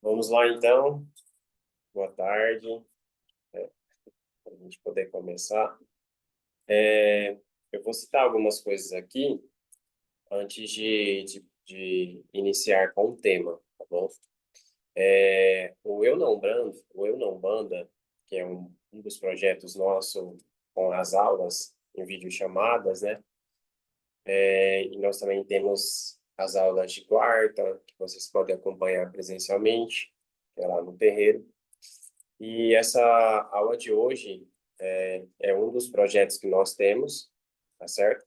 Vamos lá, então. Boa tarde, para a gente poder começar. Eu vou citar algumas coisas aqui antes de iniciar com o tema, tá bom? O Eu Não Banda, que é um dos projetos nosso com as aulas em videochamadas, né? E nós também temos as aulas de quarta, que vocês podem acompanhar presencialmente, que é lá no terreiro. E essa aula de hoje é um dos projetos que nós temos, tá certo?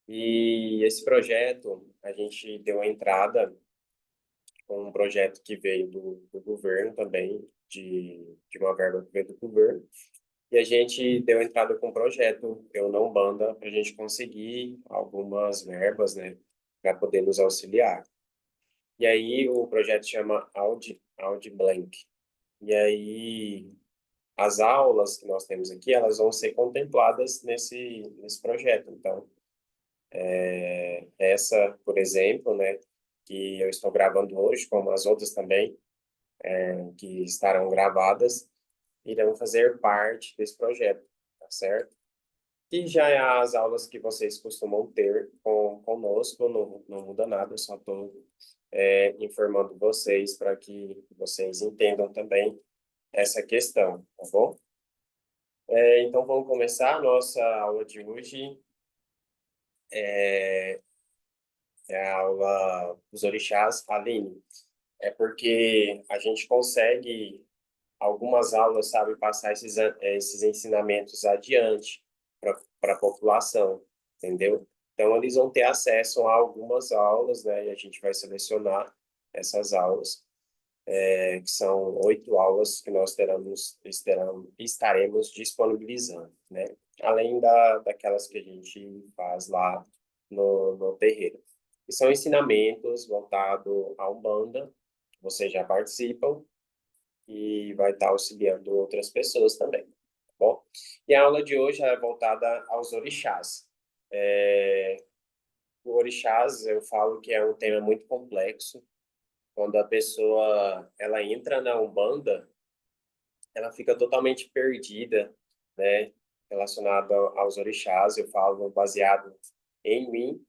E esse projeto, a gente deu a entrada com um projeto que veio do governo também, de uma verba que veio do governo. E a gente deu entrada com um projeto, Eu Não Banda, para a gente conseguir algumas verbas, né, para poder nos auxiliar. E aí o projeto chama Audi Blank. E aí as aulas que nós temos aqui, elas vão ser contempladas nesse projeto. Então, essa, por exemplo, né, que eu estou gravando hoje, como as outras também, que estarão gravadas, irão fazer parte desse projeto, tá certo? E já é as aulas que vocês costumam ter conosco, não muda nada, eu só estou informando vocês para que vocês entendam também essa questão, tá bom? Então, vamos começar a nossa aula de hoje. É a aula dos orixás, Aline. É porque a gente consegue, algumas aulas, sabe, passar esses ensinamentos adiante para a população, entendeu? Então, eles vão ter acesso a algumas aulas, né, e a gente vai selecionar essas aulas, que são 8 aulas que nós estaremos disponibilizando, né? Além daquelas que a gente faz lá no terreiro. E são ensinamentos voltados à Umbanda, que vocês já participam, e vai estar auxiliando outras pessoas também, tá bom? E a aula de hoje é voltada aos orixás. O orixás, eu falo que é um tema muito complexo. Quando a pessoa ela entra na Umbanda, ela fica totalmente perdida, né? Relacionada aos orixás, eu falo baseado em mim.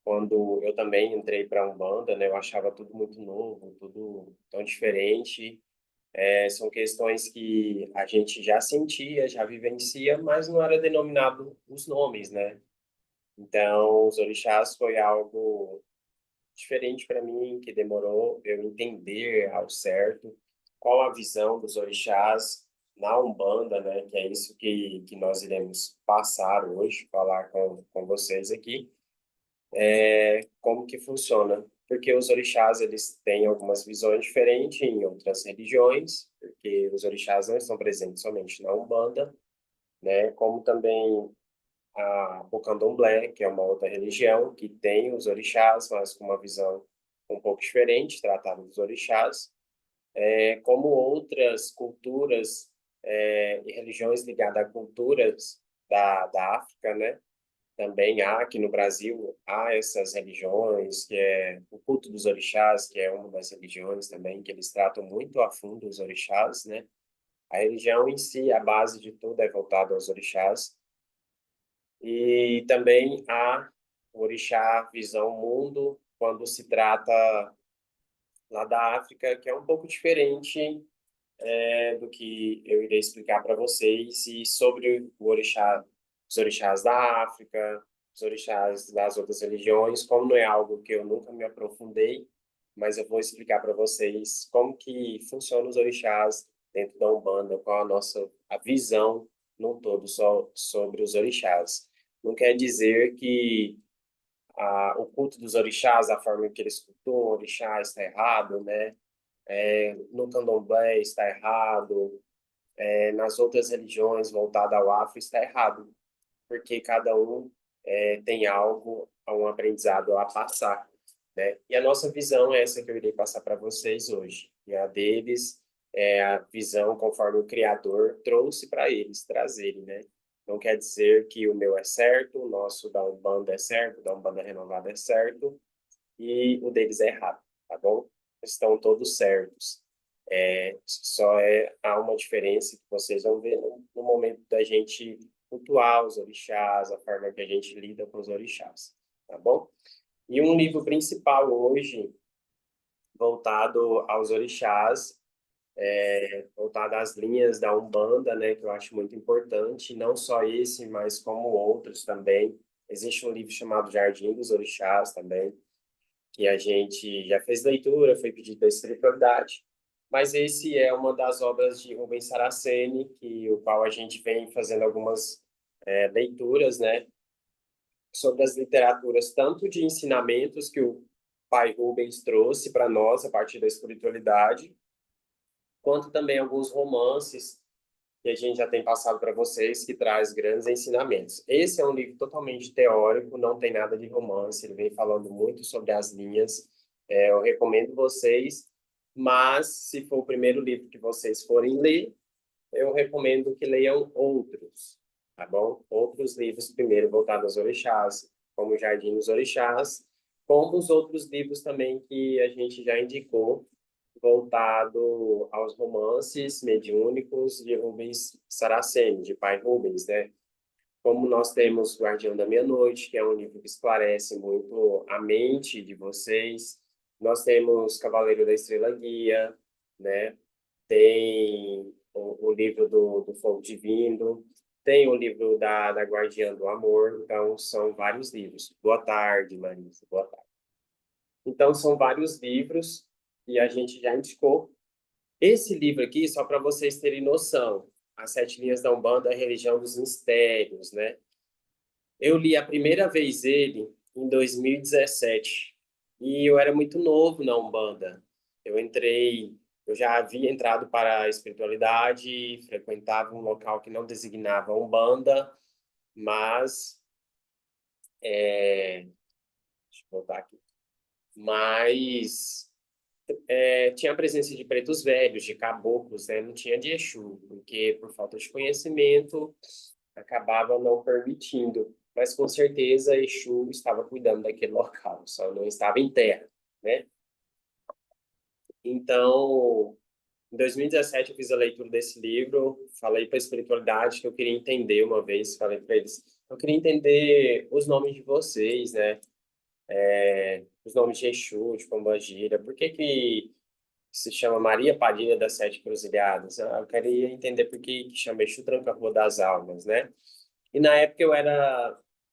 Quando eu também entrei para a Umbanda, né? Eu achava tudo muito novo, tudo tão diferente. São questões que a gente já sentia, já vivencia, mas não era denominado os nomes, né? Então, os orixás foi algo diferente para mim, que demorou eu entender ao certo qual a visão dos orixás na Umbanda, né? Que é isso que nós iremos passar hoje, falar com vocês aqui, como que funciona. Porque os orixás, eles têm algumas visões diferentes em outras religiões, porque os orixás não estão presentes somente na Umbanda, né? Como também o candomblé, que é uma outra religião, que tem os orixás, mas com uma visão um pouco diferente, tratado dos orixás, como outras culturas e religiões ligadas a culturas da África, né? Também há aqui no Brasil, há essas religiões, que é o culto dos orixás, que é uma das religiões também, que eles tratam muito a fundo os orixás, né? A religião em si, a base de tudo é voltada aos orixás. E também há o orixá visão mundo, quando se trata lá da África, que é um pouco diferente do que eu irei explicar para vocês, e sobre os orixás da África, os orixás das outras religiões, como não é algo que eu nunca me aprofundei, mas eu vou explicar para vocês como que funcionam os orixás dentro da Umbanda, qual a visão no todo só sobre os orixás. Não quer dizer que o culto dos orixás, a forma que eles cultuam o orixá está errado, né? No candomblé está errado, nas outras religiões voltadas ao Afro está errado, porque cada um tem algo, um aprendizado a passar, né? E a nossa visão é essa que eu irei passar para vocês hoje. E a deles é a visão conforme o Criador trouxe para eles trazerem, né? Não quer dizer que o meu é certo, o nosso da Umbanda é certo, o da Umbanda Renovada é certo, e o deles é errado, tá bom? Estão todos certos. Há uma diferença que vocês vão ver no momento da gente cultuar os orixás, a forma que a gente lida com os orixás, tá bom? E um livro principal hoje, voltado aos orixás, voltado às linhas da Umbanda, né, que eu acho muito importante, não só esse, mas como outros também. Existe um livro chamado Jardim dos Orixás também, que a gente já fez leitura, foi pedido da espiritualidade, mas esse é uma das obras de Rubens Saraceni, o qual a gente vem fazendo algumas leituras, né, sobre as literaturas, tanto de ensinamentos que o pai Rubens trouxe para nós a partir da espiritualidade, quanto também alguns romances que a gente já tem passado para vocês, que traz grandes ensinamentos. Esse é um livro totalmente teórico, não tem nada de romance, ele vem falando muito sobre as linhas. Eu recomendo vocês, mas se for o primeiro livro que vocês forem ler, eu recomendo que leiam outros, tá bom? Outros livros primeiro voltados aos orixás, como o Jardim dos Orixás, como os outros livros também que a gente já indicou, voltado aos romances mediúnicos de Rubens Saraceni, de pai Rubens, né? Como nós temos Guardião da Meia-Noite, que é um livro que esclarece muito a mente de vocês. Nós temos Cavaleiro da Estrela Guia, né? Tem o livro do Fogo Divino, tem o livro da Guardiã do Amor. Então, são vários livros. Boa tarde, Marisa. Boa tarde. Então, são vários livros e a gente já indicou. Esse livro aqui, só para vocês terem noção, As Sete Linhas da Umbanda, a Religião dos Mistérios, né? Eu li a primeira vez ele em 2017 e eu era muito novo na Umbanda. Eu já havia entrado para a espiritualidade, frequentava um local que não designava Umbanda, mas, deixa eu voltar aqui, mas tinha a presença de pretos velhos, de caboclos, né? Não tinha de Exu, porque por falta de conhecimento acabava não permitindo. Mas com certeza Exu estava cuidando daquele local, só não estava em terra, né? Então, em 2017 eu fiz a leitura desse livro, falei para a espiritualidade que eu queria entender uma vez, falei para eles, eu queria entender os nomes de vocês, né? Os nomes de Exu, de Pombagira, por que que se chama Maria Padilha das Sete Cruzilhadas? Eu queria entender por que chama Exu Tranca-Rua das Almas, né? E na época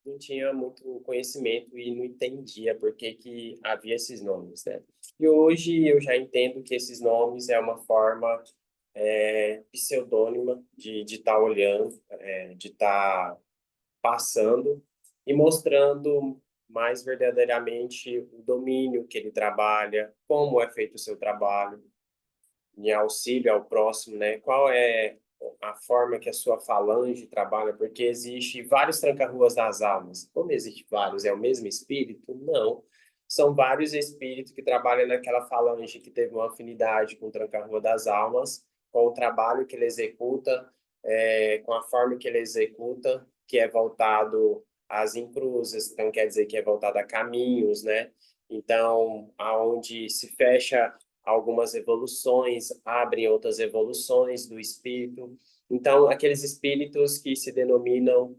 não tinha muito conhecimento e não entendia por que que havia esses nomes, né? E hoje eu já entendo que esses nomes é uma forma pseudônima de estar olhando, de estar passando e mostrando mais verdadeiramente o domínio que ele trabalha, como é feito o seu trabalho, em auxílio ao próximo, né? Qual é a forma que a sua falange trabalha? Porque existe vários tranca-ruas das almas. Como existe vários? É o mesmo espírito? Não. São vários espíritos que trabalham naquela falange que teve uma afinidade com o tranca-rua das almas, com o trabalho que ele executa, com a forma que ele executa, que é voltado às encruzas, então quer dizer que é voltado a caminhos, né? Então, aonde se fecha algumas evoluções, abrem outras evoluções do espírito. Então, aqueles espíritos que se denominam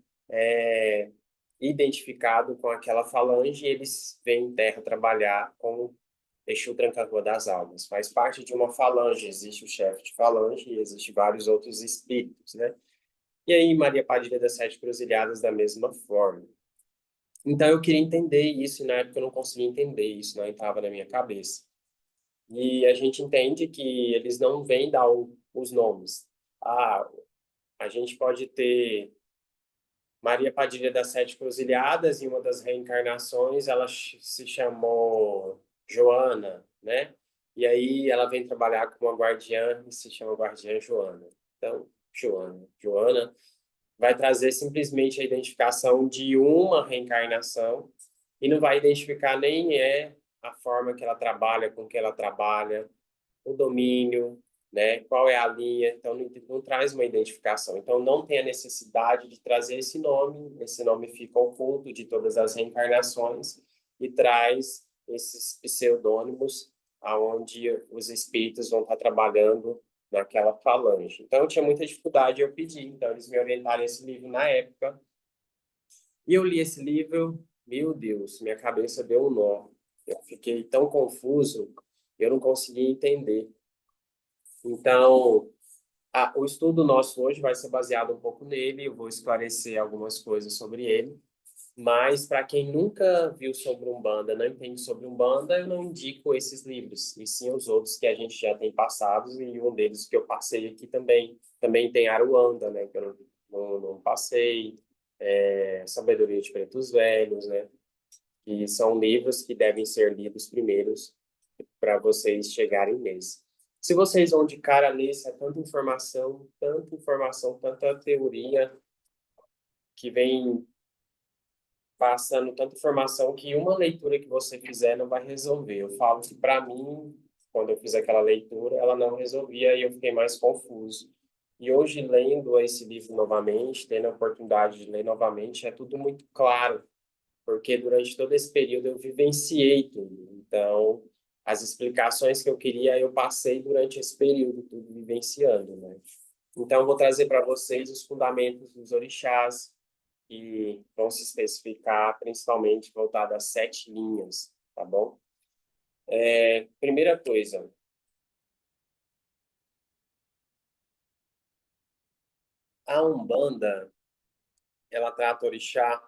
identificado com aquela falange, eles vêm em terra trabalhar com Exu Tranca-Rua das Almas. Faz parte de uma falange, existe o chefe de falange e existe vários outros espíritos, né? E aí, Maria Padilha das Sete Cruzilhadas, da mesma forma. Então, eu queria entender isso, e na época eu não conseguia entender isso, não entrava na minha cabeça. E a gente entende que eles não vêm dar os nomes. Ah, a gente pode ter Maria Padilha das Sete Cruzilhadas, em uma das reencarnações, ela se chamou Joana, né? E aí ela vem trabalhar com uma guardiã e se chama Guardiã Joana. Então, Joana. Joana vai trazer simplesmente a identificação de uma reencarnação e não vai identificar nem a forma que ela trabalha, com que ela trabalha, o domínio, né? Qual é a linha? Então, não traz uma identificação. Então, não tem a necessidade de trazer esse nome fica oculto de todas as reencarnações e traz esses pseudônimos aonde os espíritos vão estar trabalhando naquela falange. Então, eu tinha muita dificuldade, eu pedi. Então, eles me orientaram esse livro na época. E eu li esse livro, meu Deus, minha cabeça deu um nó. Eu fiquei tão confuso, eu não conseguia entender. Então, o estudo nosso hoje vai ser baseado um pouco nele, eu vou esclarecer algumas coisas sobre ele, mas para quem nunca viu sobre Umbanda, não entende sobre Umbanda, eu não indico esses livros, e sim os outros que a gente já tem passados, e um deles que eu passei aqui também. Também tem Aruanda, né, que eu não passei, Sabedoria de Pretos Velhos, né, que são livros que devem ser lidos primeiros para vocês chegarem neles. Se vocês vão de cara nesse, é tanta informação, tanta teoria que vem passando tanta informação que uma leitura que você fizer não vai resolver. Eu falo que, para mim, quando eu fiz aquela leitura, ela não resolvia e eu fiquei mais confuso. E hoje, lendo esse livro novamente, tendo a oportunidade de ler novamente, é tudo muito claro, porque durante todo esse período eu vivenciei tudo. Então, as explicações que eu queria, eu passei durante esse período, tudo vivenciando, né? Então, eu vou trazer para vocês os fundamentos dos orixás, que vão se especificar principalmente voltado às 7 linhas, tá bom? Primeira coisa, a Umbanda, ela trata o orixá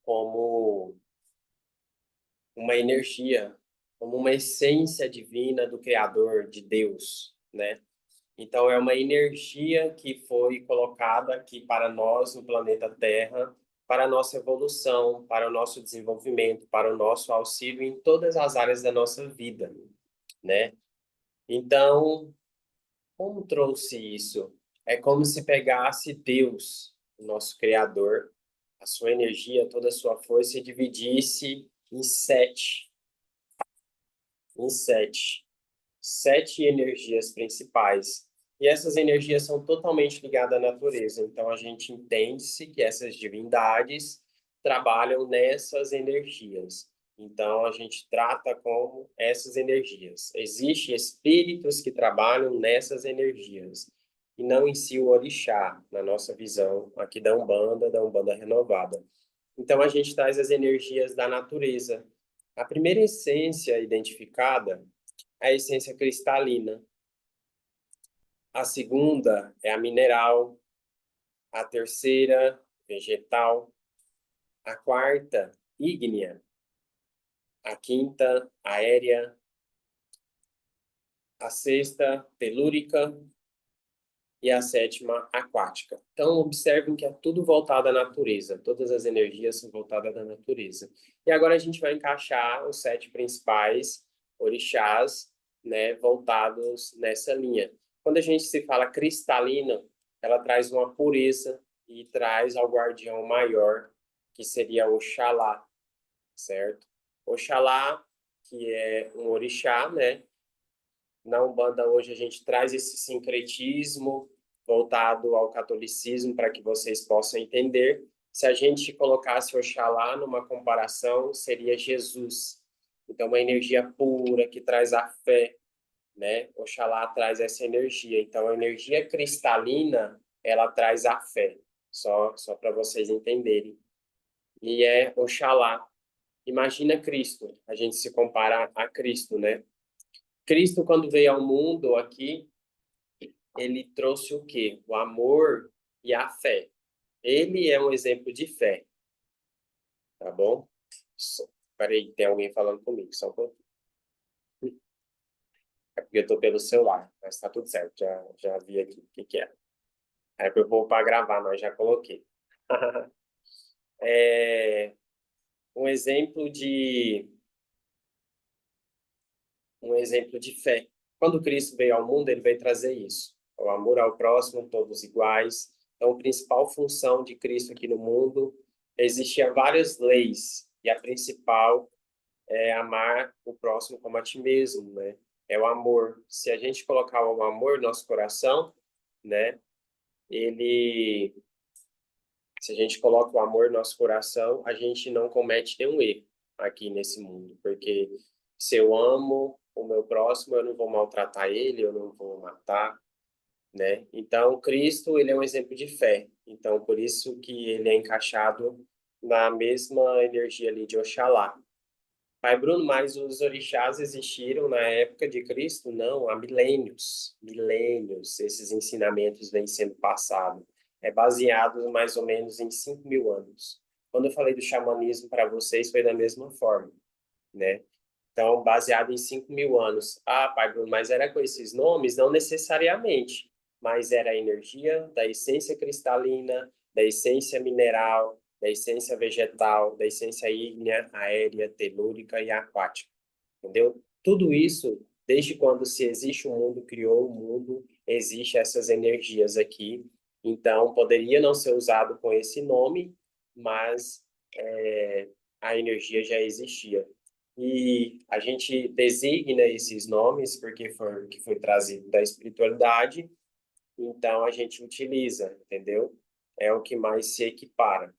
como uma energia, como uma essência divina do Criador, de Deus, né? Então, é uma energia que foi colocada aqui para nós no planeta Terra, para a nossa evolução, para o nosso desenvolvimento, para o nosso auxílio em todas as áreas da nossa vida, né? Então, como trouxe isso? É como se pegasse Deus, o nosso Criador, a sua energia, toda a sua força e dividisse em sete energias principais. E essas energias são totalmente ligadas à natureza. Então, a gente entende-se que essas divindades trabalham nessas energias. Então, a gente trata como essas energias. Existem espíritos que trabalham nessas energias, e não em si o orixá, na nossa visão aqui da Umbanda Renovada. Então, a gente traz as energias da natureza. A primeira essência identificada é a essência cristalina. A segunda é a mineral. A terceira, vegetal. A quarta, ígnea. A quinta, aérea. A sexta, telúrica. E a sétima, aquática. Então, observem que é tudo voltado à natureza. Todas as energias são voltadas à natureza. E agora a gente vai encaixar os 7 principais orixás, né, voltados nessa linha. Quando a gente se fala cristalina, ela traz uma pureza e traz ao guardião maior, que seria Oxalá, certo? Oxalá, que é um orixá, né? Na Umbanda hoje a gente traz esse sincretismo voltado ao catolicismo para que vocês possam entender. Se a gente colocasse Oxalá numa comparação, seria Jesus. Então, uma energia pura que traz a fé, né? Oxalá traz essa energia. Então, a energia cristalina, ela traz a fé. Só para vocês entenderem. E é Oxalá. Imagina Cristo. A gente se compara a Cristo, né? Cristo, quando veio ao mundo aqui, ele trouxe o quê? O amor e a fé. Ele é um exemplo de fé, tá bom? Peraí, tem alguém falando comigo, só um pouquinho. É porque eu tô pelo celular, mas tá tudo certo, já vi aqui o que é. Aí eu vou para gravar, mas já coloquei. É um exemplo de fé. Quando Cristo veio ao mundo, ele veio trazer isso. O amor ao próximo, todos iguais. Então, a principal função de Cristo aqui no mundo, existia várias leis, e a principal é amar o próximo como a ti mesmo, né? é o amor. Se a gente colocar o amor no nosso coração, né? Se a gente coloca o amor no nosso coração, a gente não comete nenhum erro aqui nesse mundo, porque se eu amo o meu próximo, eu não vou maltratar ele, eu não vou matar, né? Então, Cristo, ele é um exemplo de fé. Então, por isso que ele é encaixado na mesma energia ali de Oxalá. Pai Bruno, mas os orixás existiram na época de Cristo? Não, há milênios, milênios, esses ensinamentos vêm sendo passados. É baseado mais ou menos em 5.000 anos. Quando eu falei do xamanismo para vocês, foi da mesma forma, né? Então, baseado em 5.000 anos. Ah, Pai Bruno, mas era com esses nomes? Não necessariamente, mas era a energia da essência cristalina, da essência mineral, da essência vegetal, da essência ígnea, aérea, telúrica e aquática. Entendeu? Tudo isso, desde quando se existe o mundo, criou o mundo, existe essas energias aqui. Então, poderia não ser usado com esse nome, mas a energia já existia. E a gente designa esses nomes porque foi trazido da espiritualidade, então a gente utiliza, entendeu? É o que mais se equipara.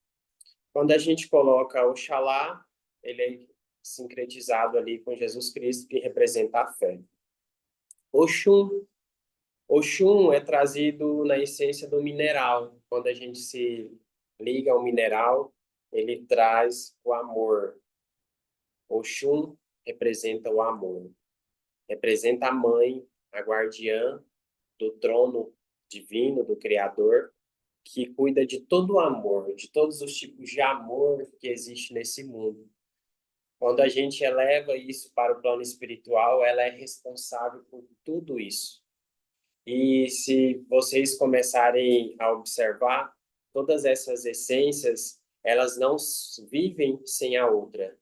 Quando a gente coloca Oxalá, ele é sincretizado ali com Jesus Cristo, que representa a fé. Oxum, Oxum é trazido na essência do mineral. Quando a gente se liga ao mineral, ele traz o amor. Oxum representa o amor. Representa a mãe, a guardiã do trono divino, do Criador, que cuida de todo o amor, de todos os tipos de amor que existe nesse mundo. Quando a gente eleva isso para o plano espiritual, ela é responsável por tudo isso. E se vocês começarem a observar, todas essas essências, elas não vivem sem a outra.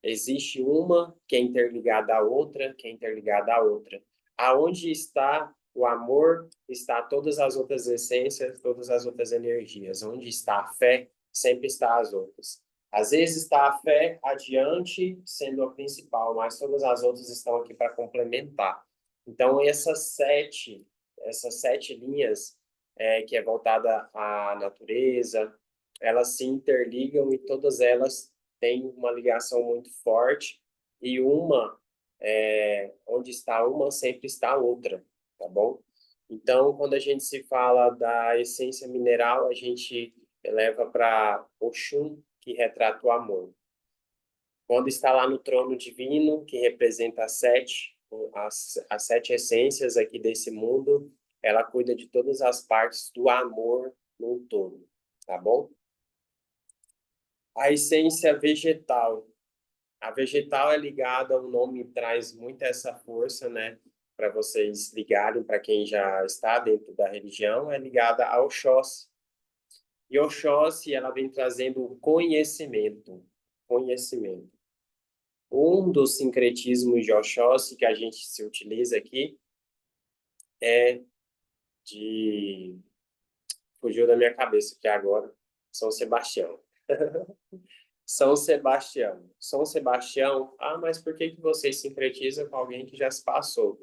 Existe uma que é interligada à outra, que é interligada à outra. Aonde está o amor, está todas as outras essências, todas as outras energias. Onde está a fé, sempre está as outras. Às vezes está a fé adiante, sendo a principal, mas todas as outras estão aqui para complementar. Então, essas sete linhas, que é voltada à natureza, elas se interligam e todas elas têm uma ligação muito forte e onde está uma, sempre está a outra, tá bom? Então, quando a gente se fala da essência mineral, a gente eleva para Oxum, que retrata o amor. Quando está lá no trono divino, que representa as sete essências aqui desse mundo, ela cuida de todas as partes do amor no todo, tá bom? A essência vegetal. A vegetal é ligada, o nome traz muita essa força, né? Para vocês ligarem, para quem já está dentro da religião, é ligada ao Oxóssi. E Oxóssi, ela vem trazendo o conhecimento. Conhecimento. Um dos sincretismos de Oxóssi que a gente se utiliza aqui é de... Fugiu da minha cabeça aqui agora. São Sebastião. São Sebastião. São Sebastião, mas por que que você sincretiza com alguém que já se passou?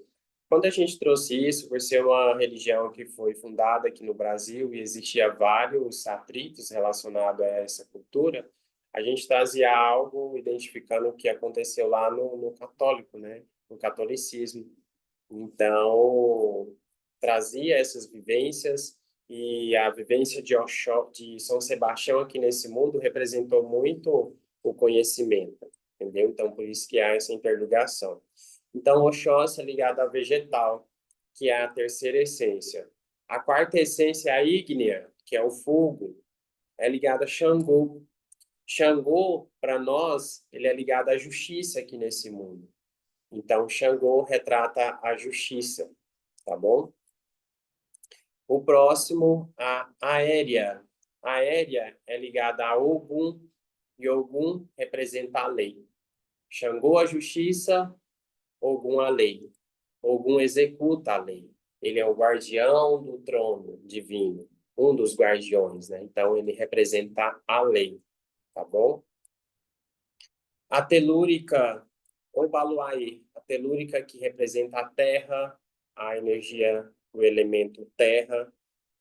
Quando a gente trouxe isso, por ser uma religião que foi fundada aqui no Brasil e existia vários atritos relacionados a essa cultura, a gente trazia algo identificando o que aconteceu lá no católico, né? No catolicismo. Então, trazia essas vivências e a vivência de São Sebastião aqui nesse mundo representou muito o conhecimento, entendeu? Então, por isso que há essa interligação. Então, Oxóssi é ligado à vegetal, que é a terceira essência. A quarta essência, a ígnea, que é o fogo, é ligada a Xangô. Xangô, para nós, ele é ligado à justiça aqui nesse mundo. Então, Xangô retrata a justiça, tá bom? O próximo, a aérea. A aérea é ligada a Ogum, e Ogum representa a lei. Xangô, a justiça, Ogum, a lei. Ogum executa a lei. Ele é o guardião do trono divino, um dos guardiões, né? Então, ele representa a lei, tá bom? A telúrica, ou Baluaê. A telúrica, que representa a terra, a energia do elemento terra,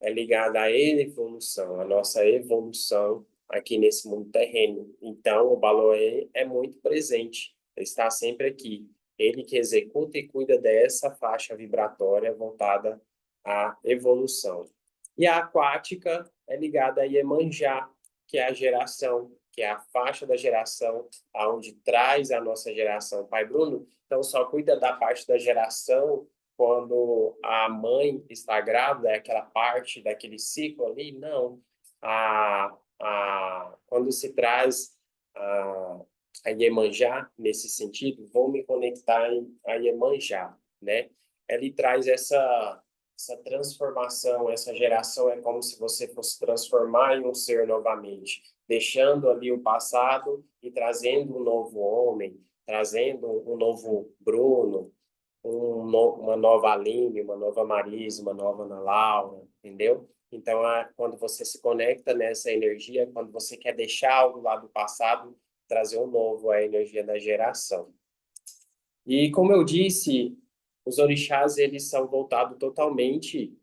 é ligada à evolução, a nossa evolução aqui nesse mundo terreno. Então, o Baloé é muito presente, ele está sempre aqui. Ele que executa e cuida dessa faixa vibratória voltada à evolução. E a aquática é ligada a Iemanjá, que é a geração, que é a faixa da geração, aonde traz a nossa geração. Pai Bruno, então só cuida da parte da geração quando a mãe está grávida, é aquela parte daquele ciclo ali? Não. Quando se traz a Iemanjá, nesse sentido, vou me conectar a Iemanjá, né? Ele traz essa transformação, essa geração, é como se você fosse transformar em um ser novamente, deixando ali o passado e trazendo um novo homem, trazendo um novo Bruno, uma nova Aline, uma nova Marisa, uma nova Ana Laura, entendeu? Então, quando você se conecta nessa energia, quando você quer deixar algo lá do passado, trazer um novo, a energia da geração. E, como eu disse, os orixás, eles são voltados totalmente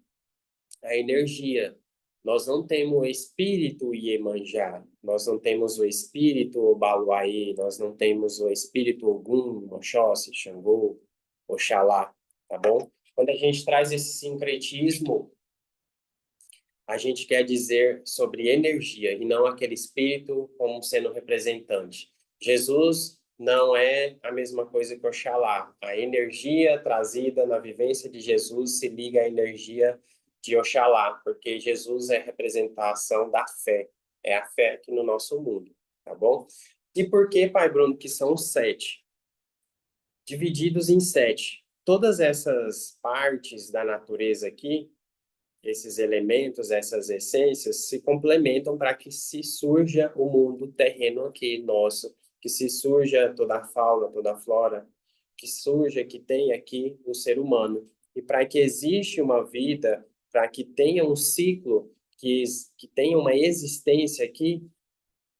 à energia. Nós não temos o espírito Iemanjá, nós não temos o espírito Obaluaê, nós não temos o espírito Ogum, Oxóssi, Xangô, Oxalá, tá bom? Quando a gente traz esse sincretismo, a gente quer dizer sobre energia e não aquele espírito como sendo representante. Jesus não é a mesma coisa que Oxalá. A energia trazida na vivência de Jesus se liga à energia de Oxalá, porque Jesus é a representação da fé. É a fé aqui no nosso mundo, tá bom? E por que, Pai Bruno, que são 7? Divididos em 7. Todas essas partes da natureza aqui, esses elementos, essas essências, se complementam para que se surja o mundo terreno aqui nosso, que se surja toda a fauna, toda a flora, que surja, que tenha aqui o ser humano. E para que exista uma vida, para que tenha um ciclo, que tenha uma existência aqui,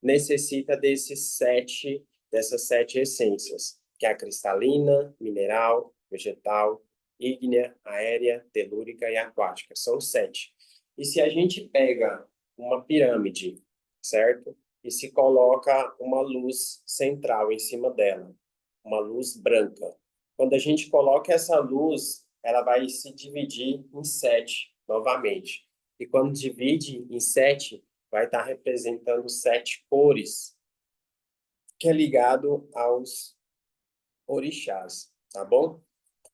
necessita dessas 7 essências, que é a cristalina, mineral, vegetal, ígnea, aérea, telúrica e aquática. São 7. E se a gente pega uma pirâmide, certo? E se coloca uma luz central em cima dela, uma luz branca. Quando a gente coloca essa luz, ela vai se dividir em 7 novamente. E quando divide em 7, vai estar representando 7 cores, que é ligado aos orixás, tá bom?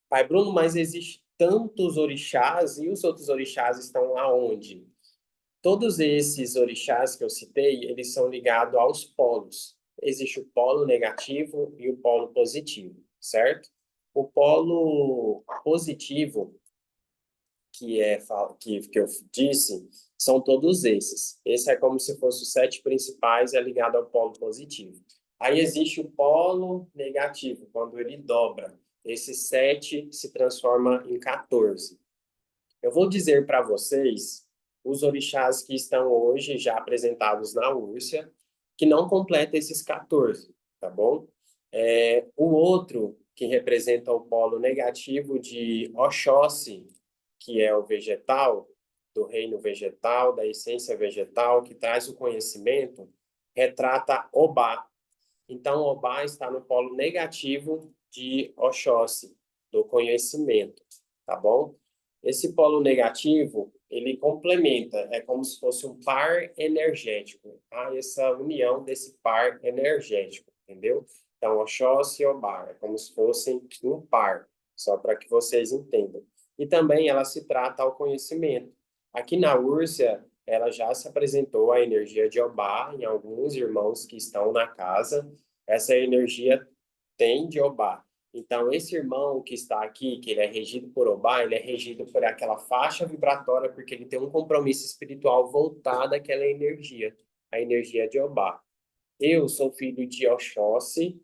Pai Bruno, mas existe tantos orixás e os outros orixás estão aonde? Todos esses orixás que eu citei, eles são ligados aos polos. Existe o polo negativo e o polo positivo, certo? O polo positivo, que eu disse, são todos esses. Esse é como se fosse os 7 principais, é ligado ao polo positivo. Aí existe o polo negativo, quando ele dobra. Esse 7 se transforma em 14. Eu vou dizer para vocês os orixás que estão hoje já apresentados na Úrcia, que não completa esses 14, tá bom? O outro, que representa o polo negativo de Oxóssi, que é o vegetal, do reino vegetal, da essência vegetal, que traz o conhecimento, retrata Obá. Então, Obá está no polo negativo de Oxóssi, do conhecimento, tá bom? Esse polo negativo, ele complementa, é como se fosse um par energético, tá? Essa união desse par energético, entendeu? Então, Oxóssi e Obá, é como se fossem um par, só para que vocês entendam. E também ela se trata ao conhecimento. Aqui na Úrcia, ela já se apresentou a energia de Obá em alguns irmãos que estão na casa. Essa energia tem de Obá. Então, esse irmão que está aqui, que ele é regido por Obá, ele é regido por aquela faixa vibratória, porque ele tem um compromisso espiritual voltado àquela energia, a energia de Obá. Eu sou filho de Oxóssi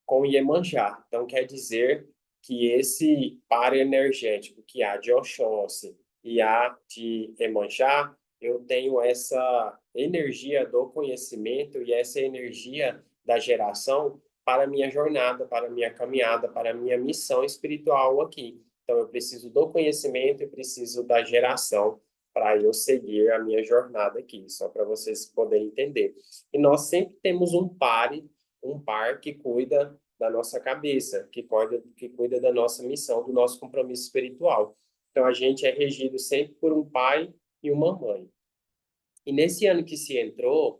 com Iemanjá. Então, quer dizer que esse par energético que há de Oxóssi e há de Iemanjá, eu tenho essa energia do conhecimento e essa energia da geração para a minha jornada, para a minha caminhada, para a minha missão espiritual aqui. Então, eu preciso do conhecimento e preciso da geração para eu seguir a minha jornada aqui, só para vocês poderem entender. E nós sempre temos um par que cuida da nossa cabeça, que cuida da nossa missão, do nosso compromisso espiritual. Então, a gente é regido sempre por um pai e uma mãe. E nesse ano que se entrou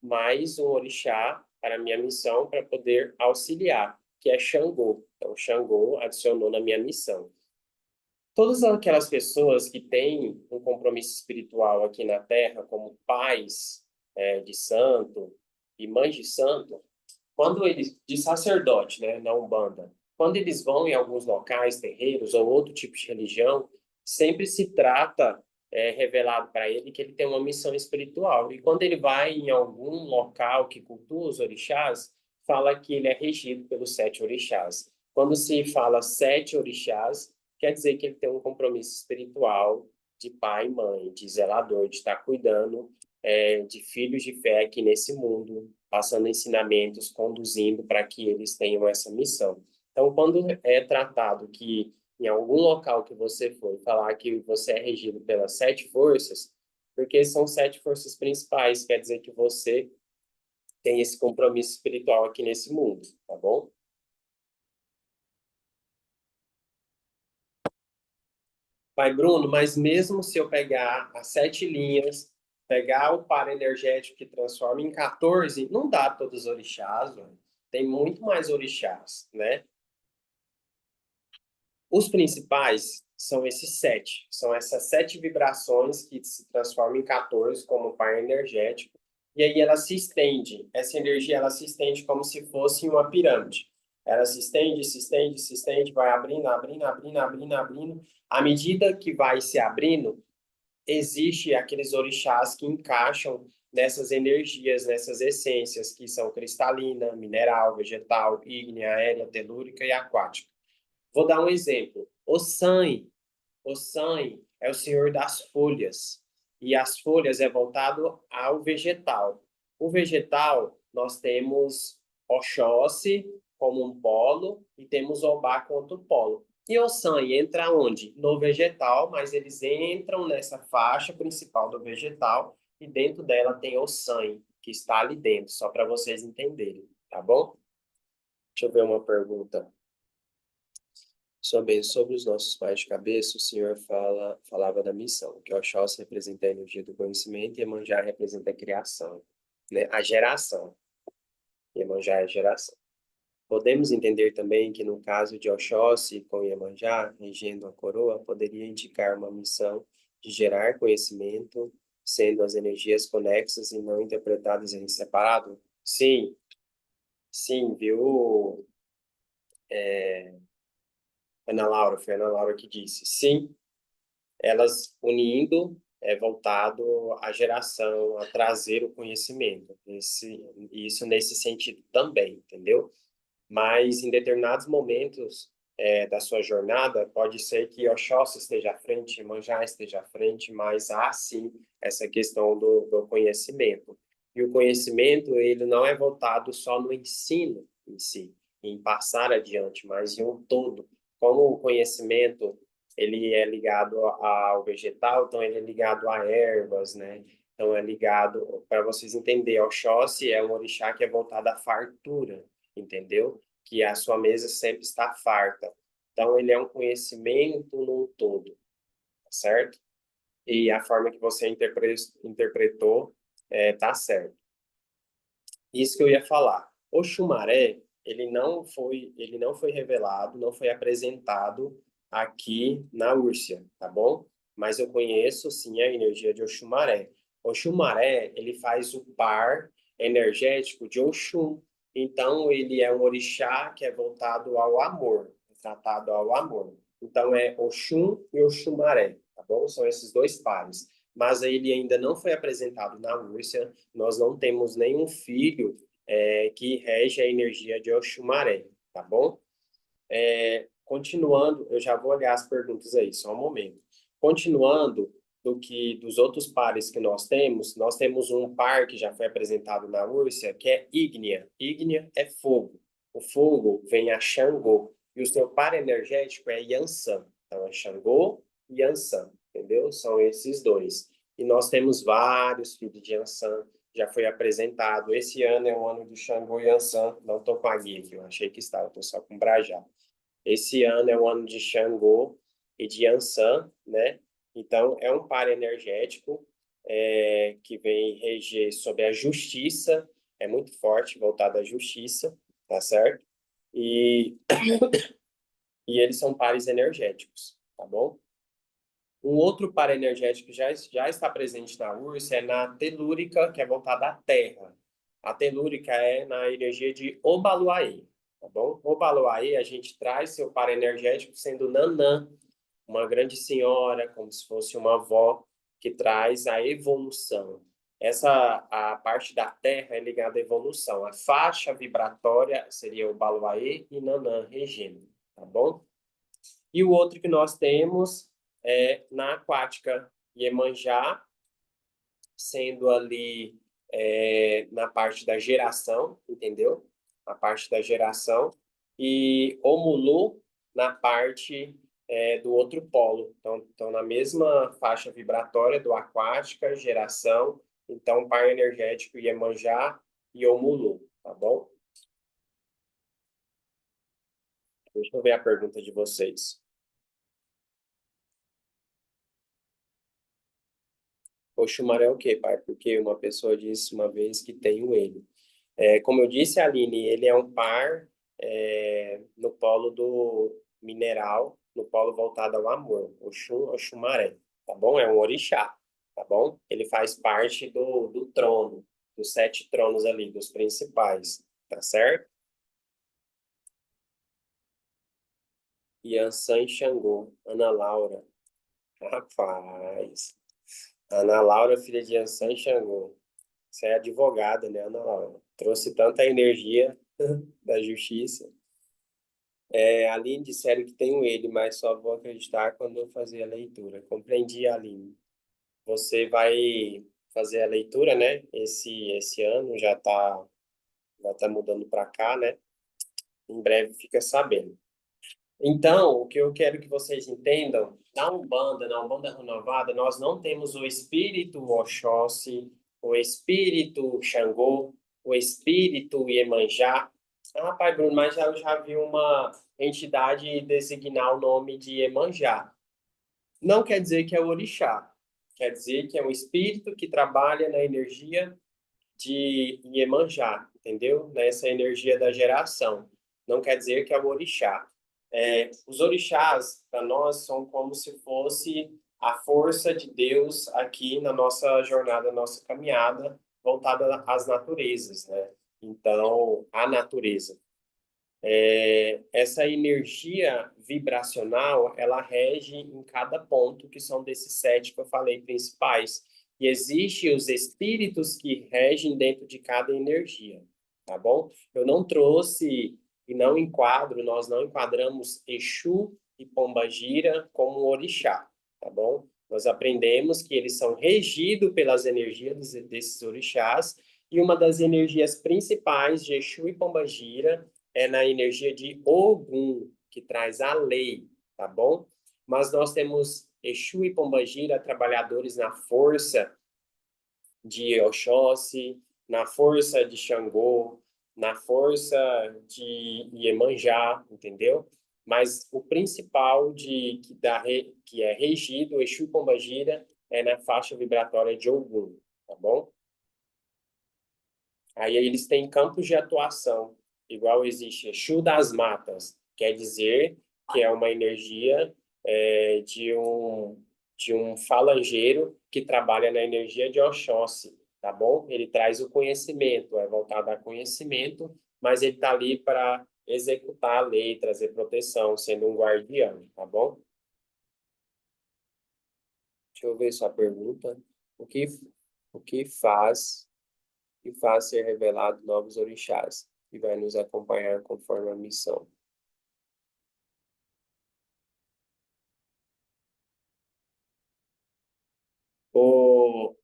mais um orixá para a minha missão, para poder auxiliar, que é Xangô. Então, Xangô adicionou na minha missão. Todas aquelas pessoas que têm um compromisso espiritual aqui na Terra, como pais de santo e mães de santo, quando eles, de sacerdote, né, na Umbanda, quando eles vão em alguns locais, terreiros ou outro tipo de religião, sempre se trata, revelado para ele que ele tem uma missão espiritual. E quando ele vai em algum local que cultua os orixás, fala que ele é regido pelos 7 orixás. Quando se fala 7 orixás, quer dizer que ele tem um compromisso espiritual de pai e mãe, de zelador, de estar cuidando de filhos de fé aqui nesse mundo, passando ensinamentos, conduzindo para que eles tenham essa missão. Então, quando é tratado que em algum local que você foi falar que você é regido pelas 7 forças, porque são 7 forças principais, quer dizer que você tem esse compromisso espiritual aqui nesse mundo, tá bom? Pai Bruno, mas mesmo se eu pegar as 7 linhas, pegar o par energético que transforma em 14, não dá todos os orixás, velho. Tem muito mais orixás, né? Os principais são esses 7. São essas 7 vibrações que se transformam em 14 como par energético. E aí ela se estende. Essa energia ela se estende como se fosse uma pirâmide. Ela se estende, se estende, se estende, vai abrindo, abrindo, abrindo, abrindo, abrindo. À medida que vai se abrindo, existe aqueles orixás que encaixam nessas energias, nessas essências que são cristalina, mineral, vegetal, ígnea, aérea, telúrica e aquática. Vou dar um exemplo. O San é o senhor das folhas. E as folhas é voltado ao vegetal. O vegetal, nós temos Oxóssi como um polo e temos Obá como outro polo. E o San entra onde? No vegetal, mas eles entram nessa faixa principal do vegetal e dentro dela tem o San, que está ali dentro, só para vocês entenderem, tá bom? Deixa eu ver uma pergunta. Sobre os nossos pais de cabeça, o Senhor falava da missão, que o Oxóssi representa a energia do conhecimento e Iemanjá representa a criação, né? A geração. Iemanjá é a geração. Podemos entender também que no caso de Oxóssi com Iemanjá, regendo a coroa, poderia indicar uma missão de gerar conhecimento, sendo as energias conexas e não interpretadas em separado? Sim, sim, viu, Ana Laura? Foi a Ana Laura que disse. Sim, elas unindo é voltado à geração, a trazer o conhecimento. Isso nesse sentido também, entendeu? Mas em determinados momentos da sua jornada, pode ser que Oxóssi esteja à frente, Iemanjá esteja à frente, mas há sim essa questão do conhecimento. E o conhecimento, ele não é voltado só no ensino em si, em passar adiante, mas em um todo. Como o conhecimento, ele é ligado ao vegetal, então ele é ligado a ervas, né? Então é ligado, para vocês entenderem, Oxóssi é um orixá que é voltado à fartura, entendeu? Que a sua mesa sempre está farta. Então, ele é um conhecimento num todo, tá certo? E a forma que você interpretou tá certo. Isso que eu ia falar. O Xumaré, ele não foi revelado, não foi apresentado aqui na Úrcia, tá bom? Mas eu conheço, sim, a energia de Oxumaré. Oxumaré, ele faz o par energético de Oxum. Então, ele é um orixá que é voltado ao amor, tratado ao amor. Então, é Oxum e Oxumaré, tá bom? São esses dois pares. Mas ele ainda não foi apresentado na Úrcia, nós não temos nenhum filho que rege a energia de Oxumaré, tá bom? Continuando, eu já vou olhar as perguntas aí, só um momento. Continuando, do que dos outros pares que nós temos um par que já foi apresentado na Úrsula, que é ígnea. Ígnea é fogo. O fogo vem a Xangô. E o seu par energético é Yansan. Então, é Xangô e Yansan, entendeu? São esses dois. E nós temos vários filhos de Yansan, já foi apresentado. Esse ano é o ano do Xangô e Yansan. Não estou com a guia aqui, eu achei que estava, estou só com o Brajá. Esse ano é o ano de Xangô e de Yansan, né? Então, é um par energético que vem reger sobre a justiça, é muito forte, voltado à justiça, tá certo? E, e eles são pares energéticos, tá bom? Um outro par energético que já está presente na URSS é na telúrica, que é voltada à Terra. A telúrica é na energia de Obaluayê, tá bom? Obaluayê, a gente traz seu par energético sendo Nanã, uma grande senhora, como se fosse uma avó, que traz a evolução. A parte da Terra é ligada à evolução. A faixa vibratória seria o Baluayê e Nanã regendo, tá bom? E o outro que nós temos é na aquática, Iemanjá, sendo ali na parte da geração, entendeu? Na parte da geração. E Omulu na parte do outro polo. Então, na mesma faixa vibratória do aquática, geração, então, par energético Iemanjá e Omulu, tá bom? Deixa eu ver a pergunta de vocês. Oxumaré é o quê, pai? Porque uma pessoa disse uma vez que tem o ele. Como eu disse, Aline, ele é um par no polo do mineral, no polo voltado ao amor, Oxum, Oxumaré, tá bom? É um orixá, tá bom? Ele faz parte do trono, dos 7 tronos ali, dos principais, tá certo? Yansan e Xangô, Ana Laura. Rapaz, Ana Laura, filha de Yansan e Xangô. Você é advogada, né, Ana Laura? Trouxe tanta energia da justiça. Aline disseram que tenho ele, mas só vou acreditar quando eu fazer a leitura. Compreendi, Aline. Você vai fazer a leitura, né? Esse ano já tá mudando para cá, né? Em breve fica sabendo. Então, o que eu quero que vocês entendam, na Umbanda Renovada, nós não temos o espírito Oxóssi, o espírito Xangô, o espírito Iemanjá. Ah, pai Bruno, mas eu já vi uma entidade designar o nome de Iemanjá. Não quer dizer que é o orixá, quer dizer que é um espírito que trabalha na energia de Iemanjá, entendeu? Nessa energia da geração. Não quer dizer que é o orixá. Os orixás, para nós, são como se fosse a força de Deus aqui na nossa jornada, nossa caminhada, voltada às naturezas, né? Então, a natureza. Essa energia vibracional, ela rege em cada ponto, que são desses 7 que eu falei principais. E existem os espíritos que regem dentro de cada energia, tá bom? Eu não trouxe e não enquadro, nós não enquadramos Exu e Pombagira como orixá, tá bom? Nós aprendemos que eles são regidos pelas energias desses orixás, e uma das energias principais de Exu e Pombagira é na energia de Ogum, que traz a lei, tá bom? Mas nós temos Exu e Pombagira, trabalhadores na força de Oxóssi, na força de Xangô, na força de Iemanjá, entendeu? Mas o principal que é regido, Exu e Pombagira, é na faixa vibratória de Ogum, tá bom? Aí eles têm campos de atuação, igual existe Exu das Matas, quer dizer que é uma energia de um falangeiro que trabalha na energia de Oxóssi, tá bom? Ele traz o conhecimento, é voltado a conhecimento, mas ele está ali para executar a lei, trazer proteção, sendo um guardião, tá bom? Deixa eu ver sua pergunta. O que, o que faz e faz ser revelado novos orixás, e vai nos acompanhar conforme a missão. Ô,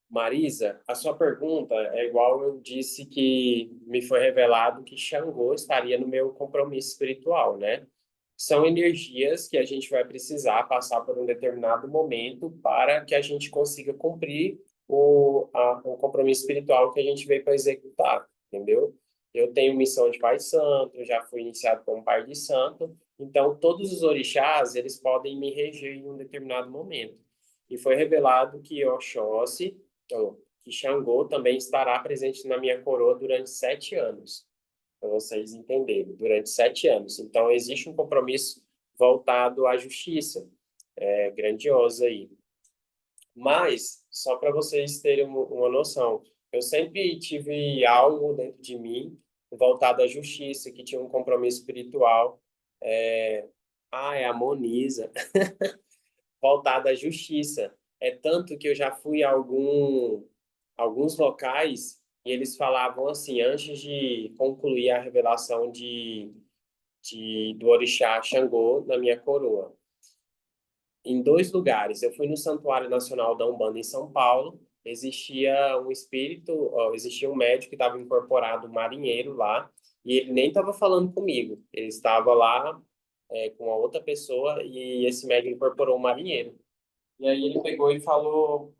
Marisa, a sua pergunta é igual eu disse que me foi revelado que Xangô estaria no meu compromisso espiritual, né? São energias que a gente vai precisar passar por um determinado momento para que a gente consiga cumprir o compromisso espiritual que a gente veio para executar, entendeu? Eu tenho missão de pai de santo, já fui iniciado como pai de santo, então todos os orixás, eles podem me reger em um determinado momento. E foi revelado que Oxóssi, então, que Xangô também estará presente na minha coroa durante 7 anos, para vocês entenderem, durante 7 anos. Então, existe um compromisso voltado à justiça, grandioso aí. Mas, só para vocês terem uma noção, eu sempre tive algo dentro de mim voltado à justiça, que tinha um compromisso espiritual. É a Monisa, voltado à justiça. É tanto que eu já fui a alguns locais e eles falavam assim, antes de concluir a revelação do orixá Xangô na minha coroa. Em 2 lugares, eu fui no Santuário Nacional da Umbanda em São Paulo, existia um espírito, existia um médico que estava incorporado, um marinheiro lá, e ele nem estava falando comigo, ele estava lá com a outra pessoa e esse médico incorporou um marinheiro. E aí ele pegou e falou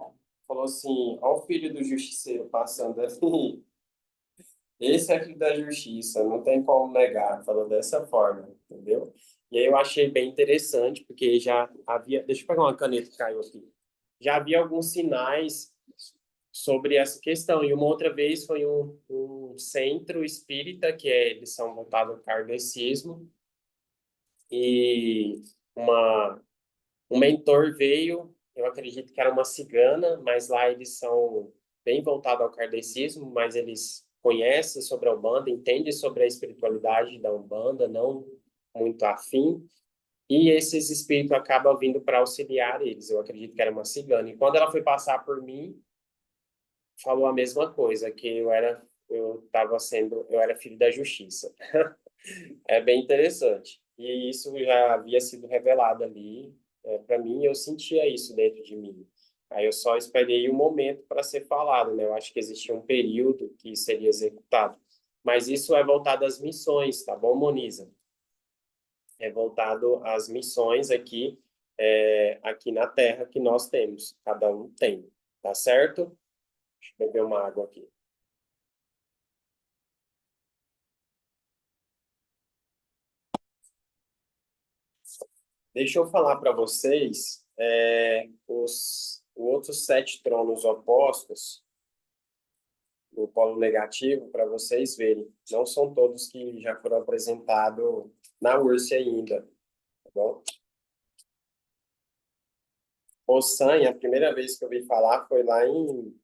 assim, ó o filho do justiceiro passando assim, esse é filho da justiça, não tem como negar, falou dessa forma, entendeu? E aí eu achei bem interessante, porque já havia, deixa eu pegar uma caneta que caiu aqui, já havia alguns sinais sobre essa questão, e uma outra vez foi um centro espírita, eles são voltados ao kardecismo, e uma um mentor veio, eu acredito que era uma cigana, mas lá eles são bem voltados ao kardecismo, mas eles conhecem sobre a Umbanda, entendem sobre a espiritualidade da Umbanda, não muito afim, e esses espíritos acabam vindo para auxiliar eles. Eu acredito que era uma cigana. E quando ela foi passar por mim, falou a mesma coisa, que eu era filho da justiça. É bem interessante. E isso já havia sido revelado ali. Para mim, eu sentia isso dentro de mim. Aí eu só esperei um momento para ser falado, né? Eu acho que existia um período que seria executado. Mas isso é voltado às missões, tá bom, Moniza? É voltado às missões aqui na Terra que nós temos. Cada um tem, tá certo? Deixa eu beber uma água aqui. Deixa eu falar para vocês os outros 7 tronos opostos no polo negativo para vocês verem. Não são todos que já foram apresentados na URSS ainda, tá bom? Ossan, a primeira vez que eu ouvi falar foi lá em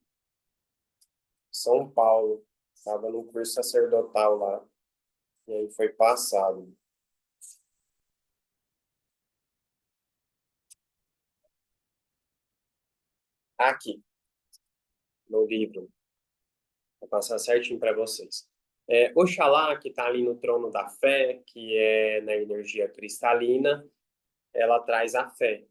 São Paulo. Estava no curso sacerdotal lá. E aí foi passado. Aqui, no livro. Vou passar certinho para vocês. Oxalá, que está ali no trono da fé, que é na energia cristalina, ela traz a fé.